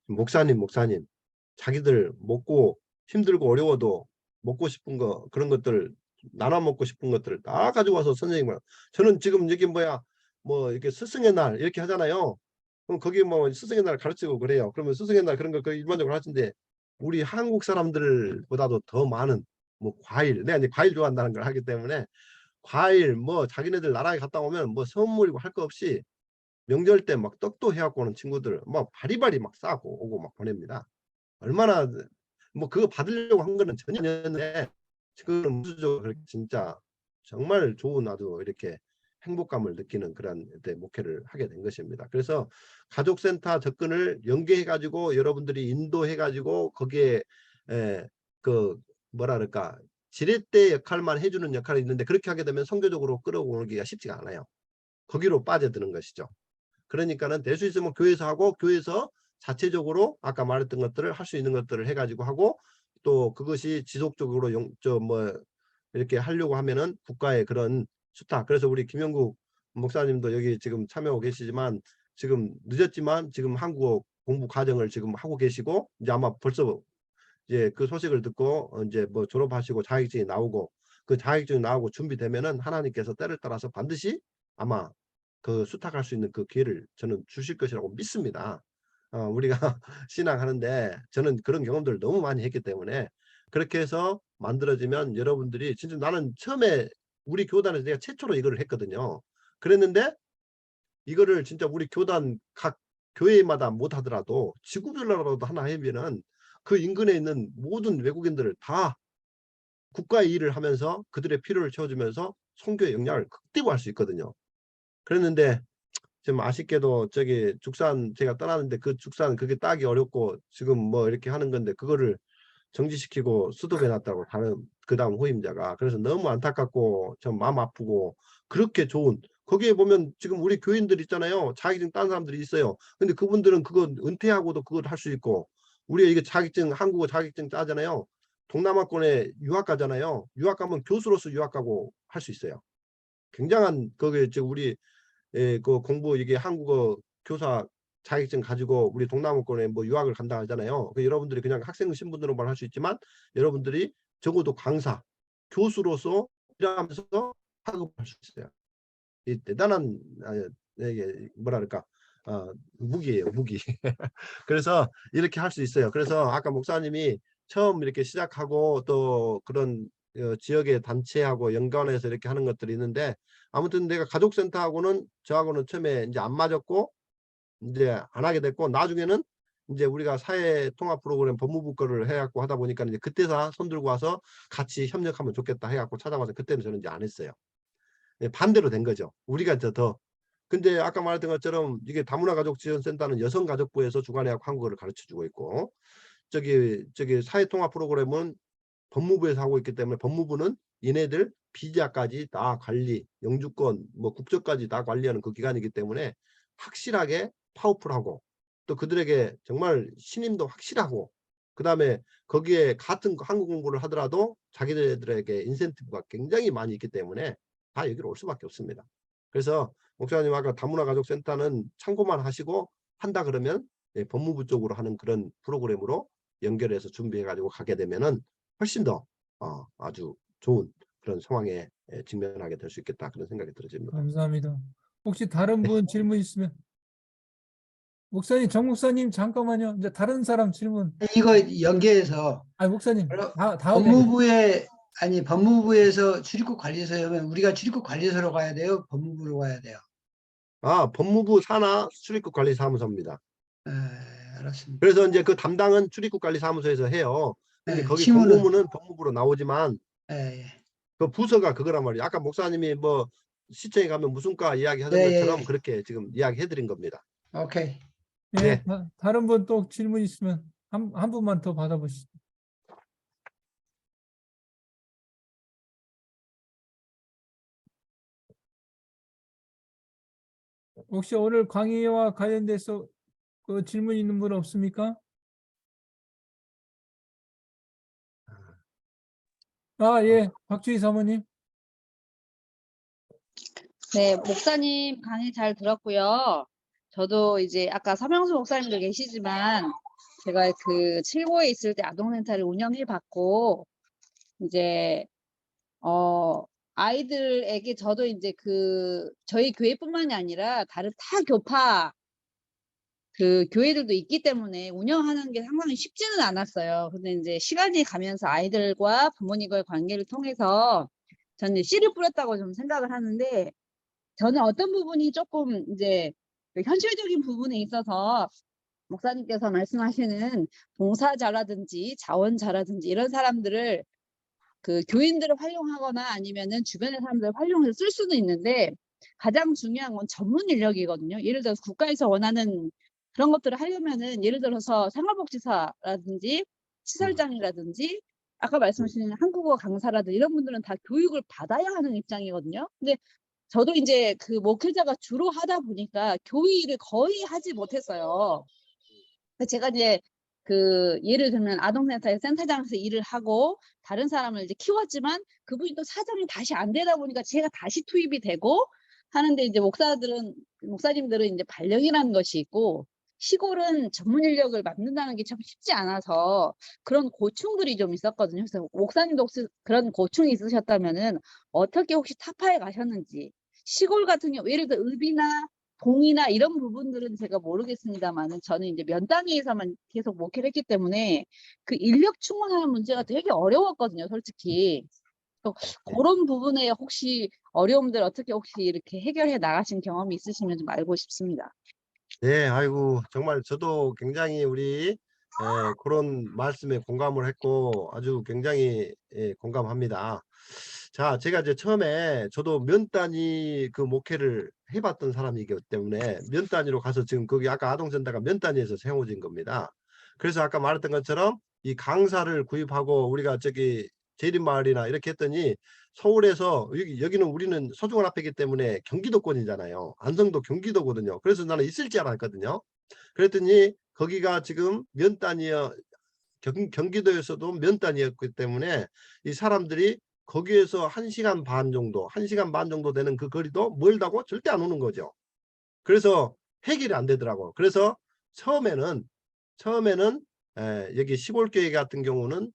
목사님 자기들 먹고 힘들고 어려워도 먹고 싶은 거 그런 것들 나눠 먹고 싶은 것들을 다 가지고 와서 선생님을 저는 지금 여기 뭐 이렇게 스승의 날 이렇게 하잖아요. 그럼 거기 뭐 스승의 날 가르치고 그래요. 그러면 스승의 날 그런 거 일반적으로 하시는데 우리 한국 사람들보다도 더 많은 뭐 과일, 내가 이제 과일 좋아한다는 걸 하기 때문에 과일 뭐 자기네들 나라에 갔다 오면 뭐 선물이고 할 거 없이 명절 때 막 떡도 해갖고 오는 친구들 막 바리바리 막 싸고 오고 막 보냅니다. 얼마나 뭐 그거 받으려고 한 거는 전혀 아니었는데 그거는 무수적으로 그렇게 진짜 정말 좋은 아주 이렇게 행복감을 느끼는 그런 목회를 하게 된 것입니다. 그래서 가족센터 접근을 연계해 가지고 여러분들이 인도해 가지고 거기에 그 뭐라 그럴까 지렛대 역할만 해주는 역할이 있는데 그렇게 하게 되면 선교적으로 끌어오기가 쉽지가 않아요. 거기로 빠져드는 것이죠. 그러니까는 될 수 있으면 교회에서 하고 교회에서 자체적으로 아까 말했던 것들을 할 수 있는 것들을 해가지고 하고 또 그것이 지속적으로 이렇게 하려고 하면은 국가의 그런 수탁. 그래서 우리 김영국 목사님도 여기 지금 참여하고 계시지만 지금 늦었지만 지금 한국어 공부 과정을 지금 하고 계시고 이제 아마 벌써 이제 그 소식을 듣고 이제 뭐 졸업하시고 자격증이 나오고 그 자격증이 나오고 준비되면은 하나님께서 때를 따라서 반드시 아마 그 수탁할 수 있는 그 기회를 저는 주실 것이라고 믿습니다. 우리가 신앙하는데 저는 그런 경험들을 너무 많이 했기 때문에 그렇게 해서 만들어지면 여러분들이 진짜 나는 처음에 우리 교단에서 내가 최초로 이거를 했거든요. 그랬는데 이거를 진짜 우리 교단 각 교회마다 못 하더라도 지구별로라도 하나 하면은 그 인근에 있는 모든 외국인들을 다 국가의 일을 하면서 그들의 필요를 채워주면서 선교의 영향을 극대화할 수 있거든요. 그랬는데 좀 아쉽게도 저기 죽산 제가 떠나는데 그 죽산 그게 따기 어렵고 지금 뭐 이렇게 하는 건데 그거를 정지시키고 수도에 놨다고 그다음 후임자가 그래서 너무 안타깝고 좀 마음 아프고 그렇게 좋은 거기에 보면 지금 우리 교인들 있잖아요. 자격증 딴 사람들이 있어요. 근데 그분들은 그거 은퇴하고도 그걸 할 수 있고 우리가 이게 자격증 한국어 자격증 따잖아요. 동남아권에 유학 가잖아요. 유학 가면 교수로서 유학 가고 할 수 있어요. 굉장한 거기 지금 우리 그 공부 이게 한국어 교사 자격증 가지고 우리 동남아권에 뭐 유학을 간다 하잖아요. 여러분들이 그냥 학생 신분으로만 할 수 있지만 여러분들이 적어도 강사, 교수로서 일하면서 학업할 수 있어요. 이 대단한 이게 뭐랄까 무기예요, 무기. 그래서 이렇게 할 수 있어요. 그래서 아까 목사님이 처음 이렇게 시작하고 또 그런 지역의 단체하고 연관해서 이렇게 하는 것들이 있는데 아무튼 내가 가족센터하고는 저하고는 처음에 이제 안 맞았고 이제 안 하게 됐고 나중에는 이제 우리가 사회 통합 프로그램 법무부 거를 해갖고 하다 보니까 이제 그때서 손 들고 와서 같이 협력하면 좋겠다 해갖고 찾아와서 그때는 저는 이제 안 했어요. 반대로 된 거죠. 우리가 더 근데 아까 말했던 것처럼 이게 다문화 가족 지원센터는 여성가족부에서 주관해갖고 한국어를 가르쳐주고 있고 저기 사회 통합 프로그램은 법무부에서 하고 있기 때문에 법무부는 얘네들 비자까지 다 관리, 영주권, 뭐 국적까지 다 관리하는 그 기관이기 때문에 확실하게 파워풀하고 또 그들에게 정말 신임도 확실하고 그다음에 거기에 같은 한국 공부를 하더라도 자기들에게 인센티브가 굉장히 많이 있기 때문에 다 여기로 올 수밖에 없습니다. 그래서 목사님 아까 다문화 가족센터는 참고만 하시고 한다 그러면 법무부 쪽으로 하는 그런 프로그램으로 연결해서 준비해 가지고 가게 되면은 훨씬 더 아주 좋은 그런 상황에 직면하게 될 수 있겠다 그런 생각이 들어집니다. 감사합니다. 혹시 다른 분 질문 있으면 목사님, 정 목사님 잠깐만요. 이제 다른 사람 질문. 이거 연계해서 목사님 바로 다음에 법무부에서 출입국 관리소에 오면 우리가 출입국 관리소로 가야 돼요? 법무부로 가야 돼요? 법무부 산하 출입국 관리 사무소입니다. 네, 알았습니다. 그래서 이제 그 담당은 출입국 관리 사무소에서 해요. 근데 네, 거기 지문은 공고문은 법무부로 나오지만 예, 그 부서가 그거란 말이에요. 아까 목사님이 뭐 시청에 가면 무슨 과 이야기 하던 예, 것처럼 예. 그렇게 지금 이야기해 드린 겁니다. 오케이. 예, 네. 다른 분 또 질문 있으면 한 분만 더 받아보시죠. 혹시 오늘 강의와 관련돼서 그 질문 있는 분 없습니까? 예, 박주희 사모님. 네, 목사님 강의 잘 들었고요. 저도 이제 아까 서명수 목사님도 계시지만 제가 그 칠고에 있을 때 아동센터를 운영해 봤고 이제 아이들에게 저도 이제 저희 교회뿐만이 아니라 다른 타 교파 그 교회들도 있기 때문에 운영하는 게 상당히 쉽지는 않았어요. 근데 이제 시간이 가면서 아이들과 부모님과의 관계를 통해서 저는 씨를 뿌렸다고 좀 생각을 하는데 저는 어떤 부분이 조금 이제 현실적인 부분에 있어서 목사님께서 말씀하시는 봉사자라든지 자원자라든지 이런 사람들을 그 교인들을 활용하거나 아니면은 주변의 사람들을 활용해서 쓸 수는 있는데 가장 중요한 건 전문 인력이거든요. 예를 들어서 국가에서 원하는 그런 것들을 하려면은 예를 들어서 생활복지사라든지 시설장이라든지 아까 말씀하신 한국어 강사라든지 이런 분들은 다 교육을 받아야 하는 입장이거든요. 근데 저도 이제 그 목회자가 주로 하다 보니까 교회 일을 거의 하지 못했어요. 제가 이제 예를 들면 아동센터의 센터장에서 일을 하고 다른 사람을 이제 키웠지만 그분이 또 사정이 다시 안 되다 보니까 제가 다시 투입이 되고 하는데 이제 목사님들은 이제 발령이라는 것이 있고 시골은 전문 인력을 만든다는 게 참 쉽지 않아서 그런 고충들이 좀 있었거든요. 그래서 목사님도 혹시 그런 고충이 있으셨다면은 어떻게 혹시 타파에 가셨는지 시골 같은 경우 예를 들어 읍이나 동이나 이런 부분들은 제가 모르겠습니다만은 저는 이제 면 단위에서만 계속 목회를 했기 때문에 그 인력 충원하는 문제가 되게 어려웠거든요, 솔직히. 그런 부분에 혹시 어려움들 어떻게 혹시 이렇게 해결해 나가신 경험이 있으시면 좀 알고 싶습니다. 네, 아이고 정말 저도 굉장히 우리 그런 말씀에 공감을 했고 아주 굉장히 공감합니다. 자, 제가 이제 처음에 저도 면 단위 그 목회를 해봤던 사람이기 때문에 면 단위로 가서 지금 거기 아까 아동센터가 면 단위에서 세워진 겁니다. 그래서 아까 말했던 것처럼 이 강사를 구입하고 우리가 저기 제림마을이나 이렇게 했더니 서울에서 여기는 우리는 서중원 앞이기 때문에 경기도권이잖아요. 안성도 경기도거든요. 그래서 나는 있을 줄 알았거든요. 그랬더니 거기가 지금 면 단위여 경기도에서도 면 단위였기 때문에 이 사람들이 거기에서 1시간 반 정도, 1시간 반 정도 되는 그 거리도 멀다고 절대 안 오는 거죠. 그래서 해결이 안 되더라고요. 그래서 처음에는 여기 시골교회 같은 경우는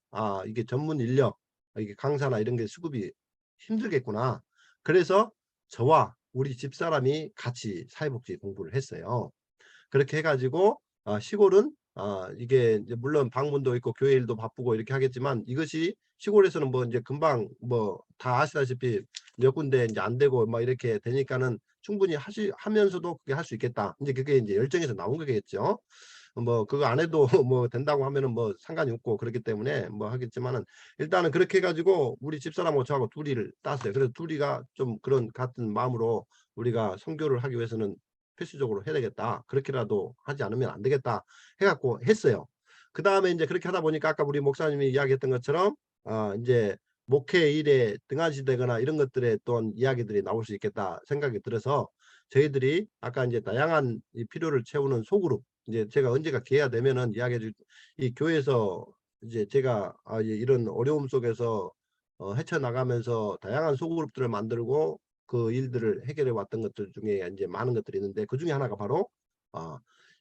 이게 전문 인력, 이게 강사나 이런 게 수급이 힘들겠구나. 그래서 저와 우리 집사람이 같이 사회복지 공부를 했어요. 그렇게 해가지고 시골은 이게 이제 물론 방문도 있고 교회 일도 바쁘고 이렇게 하겠지만 이것이 시골에서는 뭐 이제 금방 뭐 다 아시다시피 몇 군데 이제 안 되고 막 이렇게 되니까는 충분히 하면서도 그게 할 수 있겠다. 이제 그게 이제 열정에서 나온 거겠죠. 뭐 그거 안 해도 뭐 된다고 하면은 뭐 상관이 없고 그렇기 때문에 뭐 하겠지만은 일단은 그렇게 해가지고 우리 집사람하고 저하고 둘이를 땄어요. 그래서 둘이가 좀 그런 같은 마음으로 우리가 선교를 하기 위해서는 필수적으로 해야 되겠다. 그렇게라도 하지 않으면 안 되겠다 해갖고 했어요. 그 다음에 이제 그렇게 하다 보니까 아까 우리 목사님이 이야기했던 것처럼 이제 목회 일에 등한시되거나 이런 것들에 또한 이야기들이 나올 수 있겠다 생각이 들어서 저희들이 아까 이제 다양한 이 필요를 채우는 소그룹, 이제 제가 언제가 기회가 되면은 이야기해 줄, 이 교회에서 이제 제가 이제 이런 어려움 속에서 헤쳐나가면서 다양한 소그룹들을 만들고 그 일들을 해결해 왔던 것들 중에 이제 많은 것들이 있는데, 그 중에 하나가 바로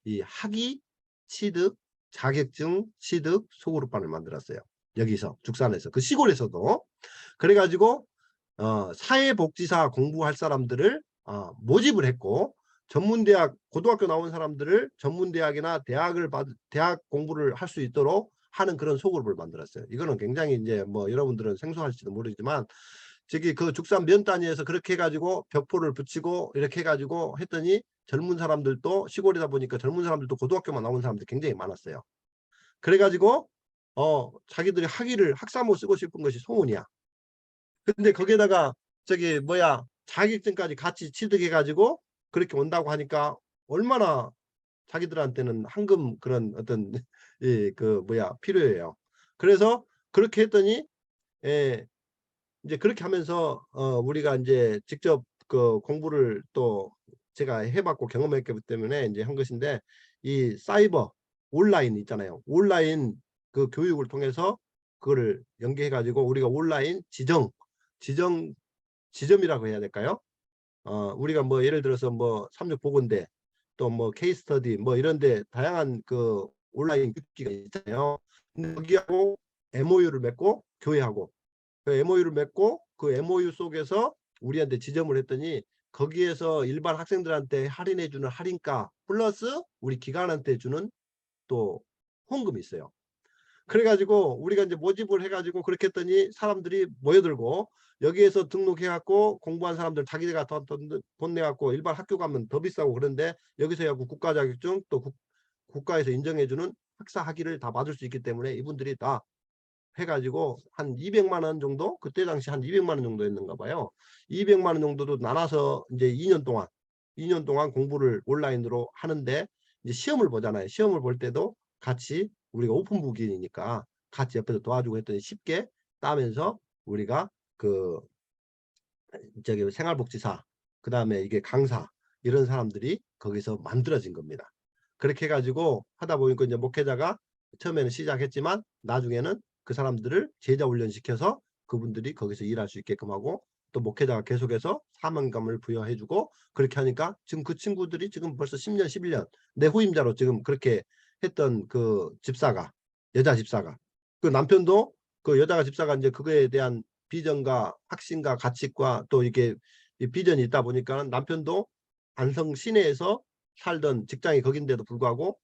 이 학위 취득 자격증 취득 소그룹반을 만들었어요. 여기서 죽산에서, 그 시골에서도. 그래가지고 사회복지사 공부할 사람들을 모집을 했고, 전문대학 고등학교 나온 사람들을 전문대학이나 대학 공부를 할 수 있도록 하는 그런 소그룹을 만들었어요. 이거는 굉장히 이제 뭐 여러분들은 생소할지도 모르지만 저기 그 죽산 면 단위에서 그렇게 해가지고 벽포를 붙이고 이렇게 해가지고 했더니 젊은 사람들도, 시골이다 보니까 젊은 사람들도 고등학교만 나온 사람들이 굉장히 많았어요. 그래가지고 자기들이 학사모 쓰고 싶은 것이 소원이야. 근데 거기에다가 저기 뭐야 자격증까지 같이 취득해가지고 그렇게 온다고 하니까 얼마나 자기들한테는 황금 그런 어떤 그 뭐야 필요해요. 그래서 그렇게 했더니 이제 그렇게 하면서 우리가 이제 직접 그 공부를 또 제가 해봤고 경험했기 때문에 이제 한 것인데, 이 사이버 온라인 있잖아요. 온라인 그 교육을 통해서 그거를 연계해 가지고 우리가 온라인 지점이라고 해야 될까요? 우리가 뭐 예를 들어서 뭐 삼육보건대 또 뭐 케이스터디 뭐 이런데 다양한 그 온라인 교육기가 있잖아요. 근데 거기하고 MOU를 맺고 교회하고 그 MOU를 맺고 그 MOU 속에서 우리한테 지점을 했더니 거기에서 일반 학생들한테 할인해 주는 할인가 플러스 우리 기관한테 주는 또 후원금이 있어요. 그래가지고 우리가 이제 모집을 해가지고 그렇게 했더니 사람들이 모여들고, 여기에서 등록해갖고 공부한 사람들 자기가 돈 내갖고 일반 학교 가면 더 비싸고 그런데 여기서 해갖고 국가 자격증 또 국가에서 인정해주는 학사 학위를 다 받을 수 있기 때문에 이분들이 다 해가지고 한 200만 원 정도, 그때 당시 한 200만 원 정도 했는가 봐요. 200만 원 정도도 나눠서 이제 2년 동안 공부를 온라인으로 하는데, 이제 시험을 보잖아요. 시험을 볼 때도 같이 우리가 오픈북이니까 같이 옆에서 도와주고 했더니 쉽게 따면서 우리가 그 저기 생활복지사, 그 다음에 이게 강사, 이런 사람들이 거기서 만들어진 겁니다. 그렇게 해가지고 하다 보니까 이제 목회자가 처음에는 시작했지만 나중에는 그 사람들을 제자 훈련시켜서 그분들이 거기서 일할 수 있게끔 하고, 또 목회자가 계속해서 사명감을 부여해주고, 그렇게 하니까 지금 그 친구들이 지금 벌써 10년 11년 내 후임자로 지금 그렇게 했던 그 집사가, 여자 집사가, 그 남편도 그 여자가 집사가 이제 그거에 대한 비전과 확신과 가치과 또 이게 비전이 있다 보니까 남편도 안성 시내에서 살던 직장이 거긴데도 불구하고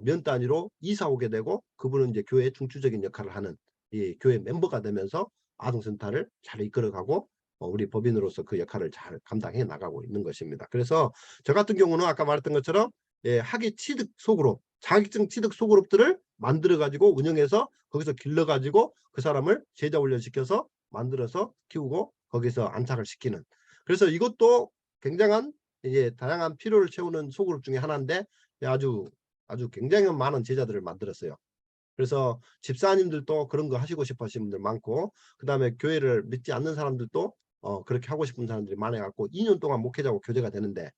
면 단위로 이사 오게 되고, 그분은 이제 교회의 중추적인 역할을 하는 이 교회 멤버가 되면서 아동센터를 잘 이끌어가고 우리 법인으로서 그 역할을 잘 감당해 나가고 있는 것입니다. 그래서 저 같은 경우는 아까 말했던 것처럼 학위 취득 소그룹, 자격증 취득 소그룹들을 만들어 가지고 운영해서 거기서 길러 가지고 그 사람을 제자 훈련시켜서 만들어서 키우고 거기서 안착을 시키는, 그래서 이것도 굉장한 이제 다양한 필요를 채우는 소그룹 중에 하나인데 아주 굉장히 많은 제자들을 만들었어요. 그래서 집사님들도 그런 거 하시고 싶어 하시는 분들 많고, 그 다음에 교회를 믿지 않는 사람들도 그렇게 하고 싶은 사람들이 많아갖고 2년 동안 목회자고 교제가 되는데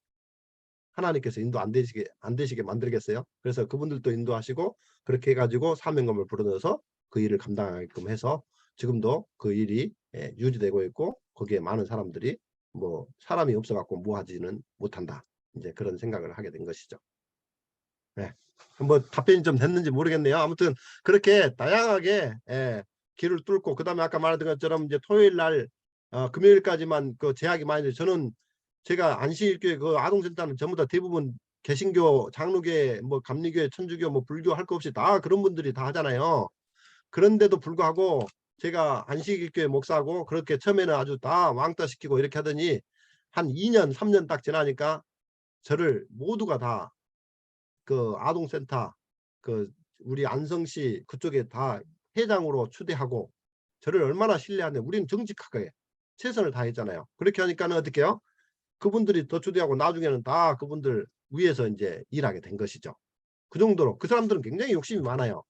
하나님께서 인도 안 되시게 만들겠어요? 그래서 그분들도 인도하시고 그렇게 해가지고 사명감을 불어넣어서 그 일을 감당하게끔 해서 지금도 그 일이 유지되고 있고, 거기에 많은 사람들이 뭐 사람이 없어갖고 뭐 하지는 못한다, 이제 그런 생각을 하게 된 것이죠. 네. 뭐 답변이 좀 됐는지 모르겠네요. 아무튼 그렇게 다양하게 길을 뚫고, 그 다음에 아까 말했던 것처럼 이제 토요일 날 금요일까지만 그 제약이 많이 돼요. 저는 제가 안식일교회 그 아동센터는 전부 다 대부분 개신교, 장로교회, 뭐 감리교회, 천주교, 뭐 불교 할 거 없이 다 그런 분들이 다 하잖아요. 그런데도 불구하고 제가 안식일교회 목사고 그렇게 처음에는 아주 다 왕따 시키고 이렇게 하더니 한 2년 3년 딱 지나니까 저를 모두가 다 그 아동센터 그 우리 안성시 그쪽에 다 회장으로 추대하고 저를 얼마나 신뢰하냐. 우리는 정직하게 최선을 다했잖아요. 그렇게 하니까는 어떻게 해요? 그분들이 더 추대하고 나중에는 다 그분들 위에서 이제 일하게 된 것이죠. 그 정도로 그 사람들은 굉장히 욕심이 많아요.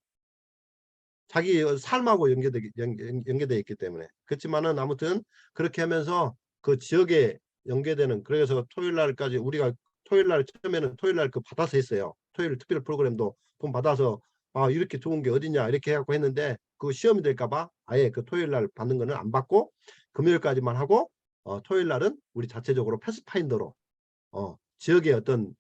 자기 삶하고 연계되어 있기 때문에. 그렇지만은 아무튼 그렇게 하면서 그 지역에 연계되는, 그래서 토요일 날까지 우리가 토요일 날 처음에는 토요일 날 그 받아서 했어요. 토요일 특별 프로그램도 돈 받아서 아 이렇게 좋은 게 어디냐 이렇게 해갖고 했는데 그 시험이 될까봐 아예 그 토요일 날 받는 거는 안 받고 금요일까지만 하고 토요일 날은 우리 자체적으로 패스파인더로 지역의 어떤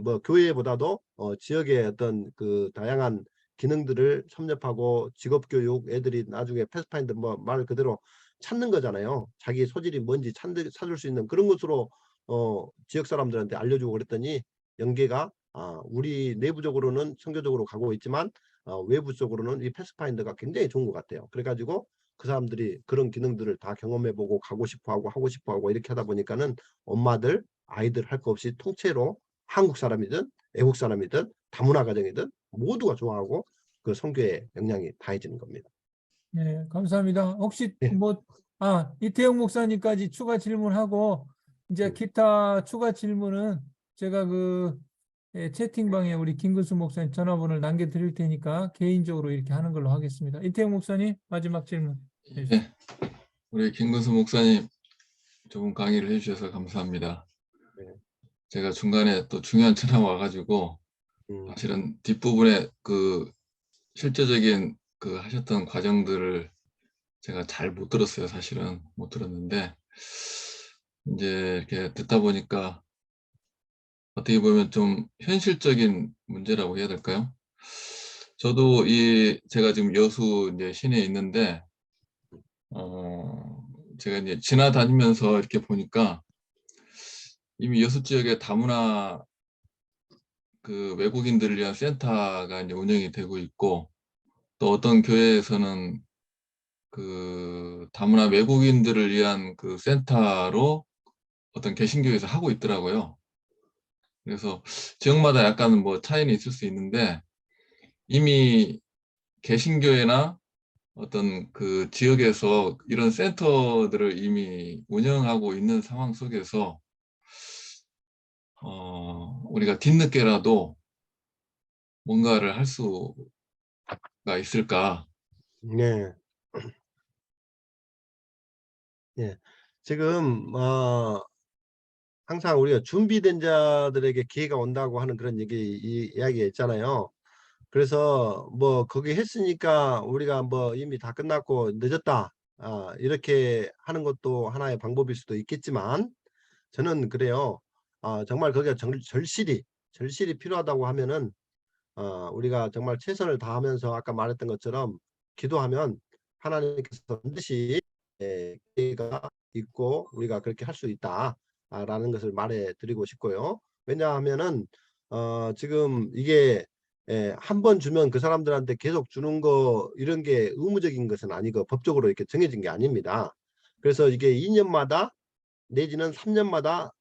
뭐 교회보다도 지역의 어떤 그 다양한 기능들을 섭렵하고 직업교육, 애들이 나중에 패스파인더 뭐 말 그대로 찾는 거잖아요. 자기 소질이 뭔지 찾을 수 있는 그런 것으로 지역 사람들한테 알려주고 그랬더니 연계가 우리 내부적으로는 선교적으로 가고 있지만 외부적으로는 이 패스파인더가 굉장히 좋은 것 같아요. 그래가지고 그 사람들이 그런 기능들을 다 경험해보고 가고 싶어하고 하고 싶어하고 이렇게 하다 보니까는 엄마들, 아이들 할 거 없이 통째로 한국 사람이든 외국 사람이든 다문화 가정이든 모두가 좋아하고 그 선교의 영향이 다해지는 겁니다. 네, 감사합니다. 혹시 네. 뭐, 이태영 목사님까지 추가 질문하고, 이제 기타 추가 질문은 제가 채팅방에 우리 김근수 목사님 전화번호를 남겨드릴 테니까 개인적으로 이렇게 하는 걸로 하겠습니다. 이태영 목사님, 마지막 질문. 네, 우리 김근수 목사님 좋은 강의를 해주셔서 감사합니다. 네. 제가 중간에 또 중요한 전화 와가지고 사실은 뒷부분에 그 실제적인 그 하셨던 과정들을 제가 잘 못 들었어요. 사실은 못 들었는데 이제 이렇게 듣다 보니까 어떻게 보면 좀 현실적인 문제라고 해야 될까요? 저도 제가 지금 여수 이제 시내에 있는데 제가 이제 지나다니면서 이렇게 보니까 이미 여수 지역에 다문화 그 외국인들을 위한 센터가 이제 운영이 되고 있고, 또 어떤 교회에서는 그 다문화 외국인들을 위한 그 센터로 어떤 개신교에서 하고 있더라고요. 그래서 지역마다 약간 뭐 차이는 있을 수 있는데 이미 개신교회나 어떤 그 지역에서 이런 센터들을 이미 운영하고 있는 상황 속에서 우리가 뒤늦게라도 뭔가를 할 수가 있을까? 네. 예. 지금 항상 우리가 준비된 자들에게 기회가 온다고 하는 그런 이야기가 있잖아요. 그래서 뭐 거기 했으니까 우리가 뭐 이미 다 끝났고 늦었다 이렇게 하는 것도 하나의 방법일 수도 있겠지만 저는 그래요. 정말 거기가 절실히 필요하다고 하면은 우리가 정말 최선을 다하면서 아까 말했던 것처럼 기도하면 하나님께서 반드시 기회가 있고 우리가 그렇게 할 수 있다라는 것을 말해 드리고 싶고요. 왜냐하면은 지금 이게 한 번 주면 그 사람들한테 계속 주는 거 이런 게 의무적인 것은 아니고 법적으로 이렇게 정해진 게 아닙니다. 그래서 이게 2년마다 내지는 3년마다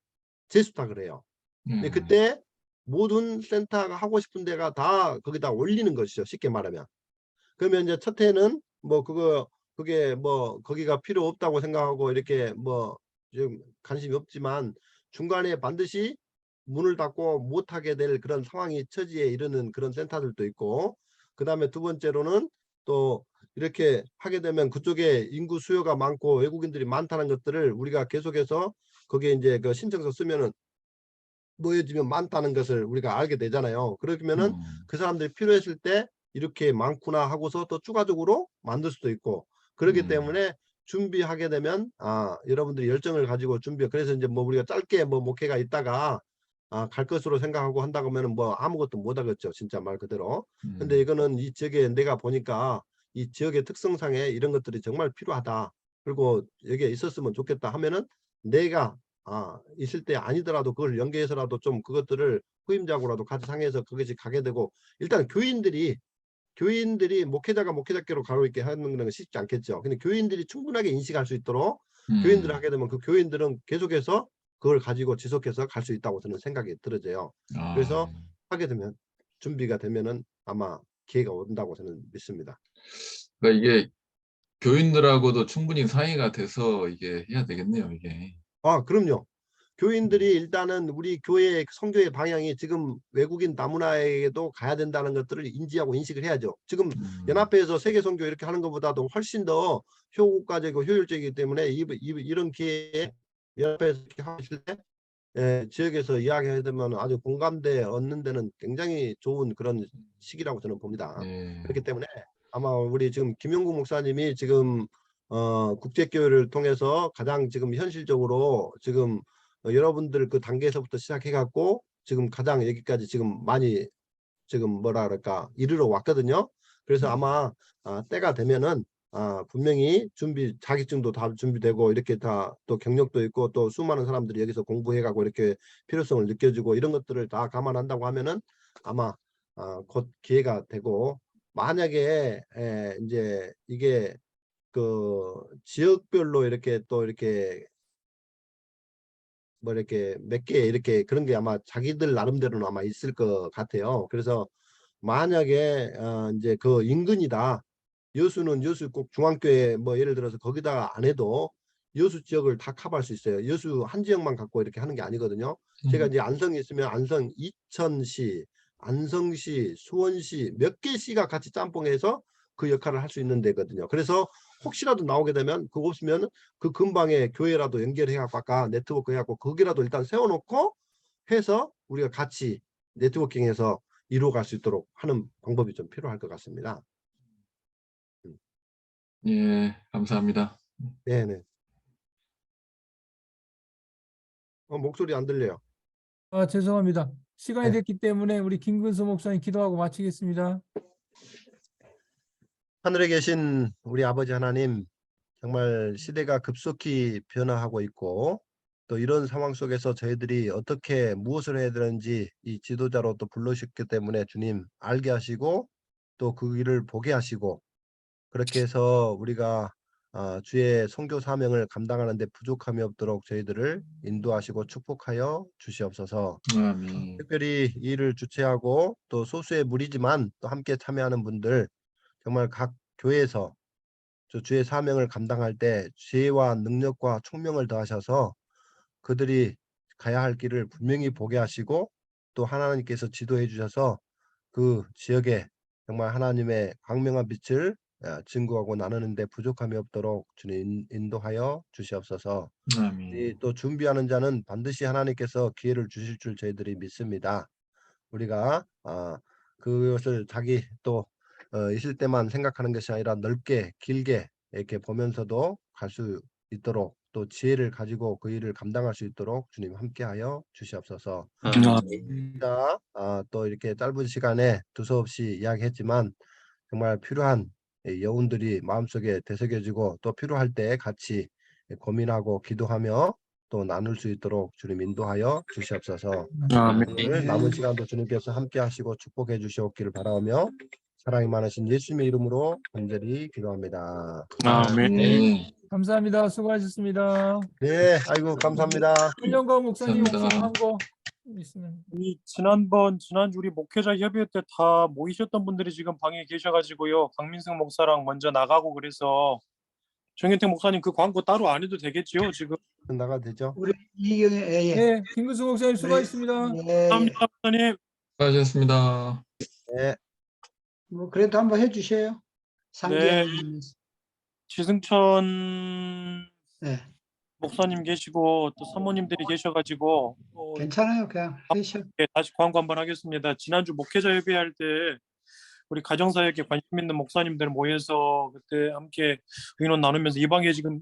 재수탁을 해요. 근데 그때 모든 센터가 하고 싶은 데가 다 거기다 올리는 것이죠. 쉽게 말하면. 그러면 이제 첫 해는 뭐 그게 뭐 거기가 필요 없다고 생각하고 이렇게 뭐 좀 관심이 없지만 중간에 반드시 문을 닫고 못하게 될 그런 상황이 처지에 이르는 그런 센터들도 있고, 그 다음에 두 번째로는 또 이렇게 하게 되면 그쪽에 인구 수요가 많고 외국인들이 많다는 것들을 우리가 계속해서 거기에 이제 그 신청서 쓰면은 모여지면 많다는 것을 우리가 알게 되잖아요. 그러면은 그 사람들이 필요했을 때 이렇게 많구나 하고서 또 추가적으로 만들 수도 있고, 그렇기 때문에 준비하게 되면 여러분들이 열정을 가지고 그래서 이제 뭐 우리가 짧게 뭐 목회가 있다가 갈 것으로 생각하고 한다고 하면은 뭐 아무것도 못 하겠죠. 진짜 말 그대로. 근데 이거는 이 지역에 내가 보니까 이 지역의 특성상에 이런 것들이 정말 필요하다. 그리고 여기에 있었으면 좋겠다 하면은 내가 있을 때 아니더라도 그걸 연계해서라도 좀 그것들을 후임자고라도 같이 상의해서 그것이 가게 되고, 일단 교인들이 목회자가 목회자께로 가고 있게 하는 건 쉽지 않겠죠. 근데 교인들이 충분하게 인식할 수 있도록 교인들을 하게 되면 그 교인들은 계속해서 그걸 가지고 지속해서 갈 수 있다고 저는 생각이 들어져요. 그래서 하게 되면 준비가 되면은 아마 기회가 온다고 저는 믿습니다. 그러니까 이게 교인들하고도 충분히 상의가 돼서 이게 해야 되겠네요, 이게. 그럼요. 교인들이 일단은 우리 교회 성교의 방향이 지금 외국인 다문화에게도 가야 된다는 것들을 인지하고 인식을 해야죠. 지금 연합회에서 세계 선교 이렇게 하는 것보다도 훨씬 더 효과적이고 효율적이기 때문에 이런 기회에 연합회에서 이렇게 하실 때 지역에서 이야기하게 되면 아주 공감대 얻는 데는 굉장히 좋은 그런 시기라고 저는 봅니다. 예. 그렇기 때문에 아마 우리 지금 김영구 목사님이 지금 국제교회를 통해서 가장 지금 현실적으로 지금 여러분들 그 단계에서부터 시작해 갖고 지금 가장 여기까지 지금 많이 지금 뭐라 그럴까 이르러 왔거든요. 그래서 아마 때가 되면은 분명히 자격증도 다 준비되고 이렇게 다 또 경력도 있고 또 수많은 사람들이 여기서 공부해가고 이렇게 필요성을 느껴지고 이런 것들을 다 감안한다고 하면은 아마 곧 기회가 되고 만약에 이제 이게 그 지역별로 이렇게 또 이렇게 뭐 이렇게 몇 개 이렇게 그런 게 아마 자기들 나름대로는 아마 있을 것 같아요. 그래서 만약에 이제 그 인근이다. 여수는 여수 꼭 중앙교회 뭐 예를 들어서 거기다가 안 해도 여수 지역을 다 커버할 수 있어요. 여수 한 지역만 갖고 이렇게 하는 게 아니거든요. 제가 이제 안성에 있으면 안성, 이천시, 안성시, 수원시 몇 개 시가 같이 짬뽕해서 그 역할을 할 수 있는 데거든요. 그래서 혹시라도 나오게 되면 그거 없으면 그 근방에 교회라도 연결해 갖고 아까 네트워크 해갖고 거기라도 일단 세워놓고 해서 우리가 같이 네트워킹해서 이루어갈 수 있도록 하는 방법이 좀 필요할 것 같습니다. 예, 감사합니다. 네네. 목소리 안 들려요. 죄송합니다. 시간이 네. 됐기 때문에 우리 김근수 목사님 기도하고 마치겠습니다. 하늘에 계신 우리 아버지 하나님, 정말 시대가 급속히 변화하고 있고 또 이런 상황 속에서 저희들이 어떻게 무엇을 해야 되는지 이 지도자로 또 불러주셨기 때문에 주님 알게 하시고 또 그 길을 보게 하시고 그렇게 해서 우리가 주의 선교 사명을 감당하는 데 부족함이 없도록 저희들을 인도하시고 축복하여 주시옵소서. 아멘. 특별히 이 일을 주최하고 또 소수의 무리지만 또 함께 참여하는 분들 정말 각 교회에서 주의 사명을 감당할 때 지혜와 능력과 총명을 더하셔서 그들이 가야 할 길을 분명히 보게 하시고 또 하나님께서 지도해 주셔서 그 지역에 정말 하나님의 광명한 빛을 증거하고 나누는 데 부족함이 없도록 주님 인도하여 주시옵소서. 아멘. 또 준비하는 자는 반드시 하나님께서 기회를 주실 줄 저희들이 믿습니다. 우리가 그것을 자기 또 있을 때만 생각하는 것이 아니라 넓게 길게 이렇게 보면서도 갈 수 있도록 또 지혜를 가지고 그 일을 감당할 수 있도록 주님 함께하여 주시옵소서. 자, 또 이렇게 짧은 시간에 두서없이 이야기했지만 정말 필요한 여운들이 마음속에 되새겨지고 또 필요할 때 같이 고민하고 기도하며 또 나눌 수 있도록 주님 인도하여 주시옵소서. 오늘 남은 시간도 주님께서 함께 하시고 축복해 주시옵기를 바라며 사랑이 많으신 예수님의 이름으로 간절히 기도합니다. 아멘. 감사합니다. 수고하셨습니다. 네, 아이고 감사합니다. 훈련과 목사님 감사합니다. 옥수한 거 있으면. 지난주 우리 목회자 협의회 때 다 모이셨던 분들이 지금 방에 계셔가지고요. 강민승 목사랑 먼저 나가고 그래서 정현택 목사님 그 광고 따로 안 해도 되겠지요, 지금? 나가도 되죠? 우리 이경에 예. 네, 김근수 목사님 수고하셨습니다. 예. 감사합니다, 목사님. 수고하셨습니다. 네. 뭐 그래도 한번 해주세요. 상기하면서. 지승천 네. 목사님 계시고 또 사모님들이 계셔가지고 괜찮아요. 그냥 하셔. 다시 광고 한번 하겠습니다. 지난주 목회자 협의할 때 우리 가정사역에 관심 있는 목사님들 모여서 그때 함께 의논 나누면서 이 방에 지금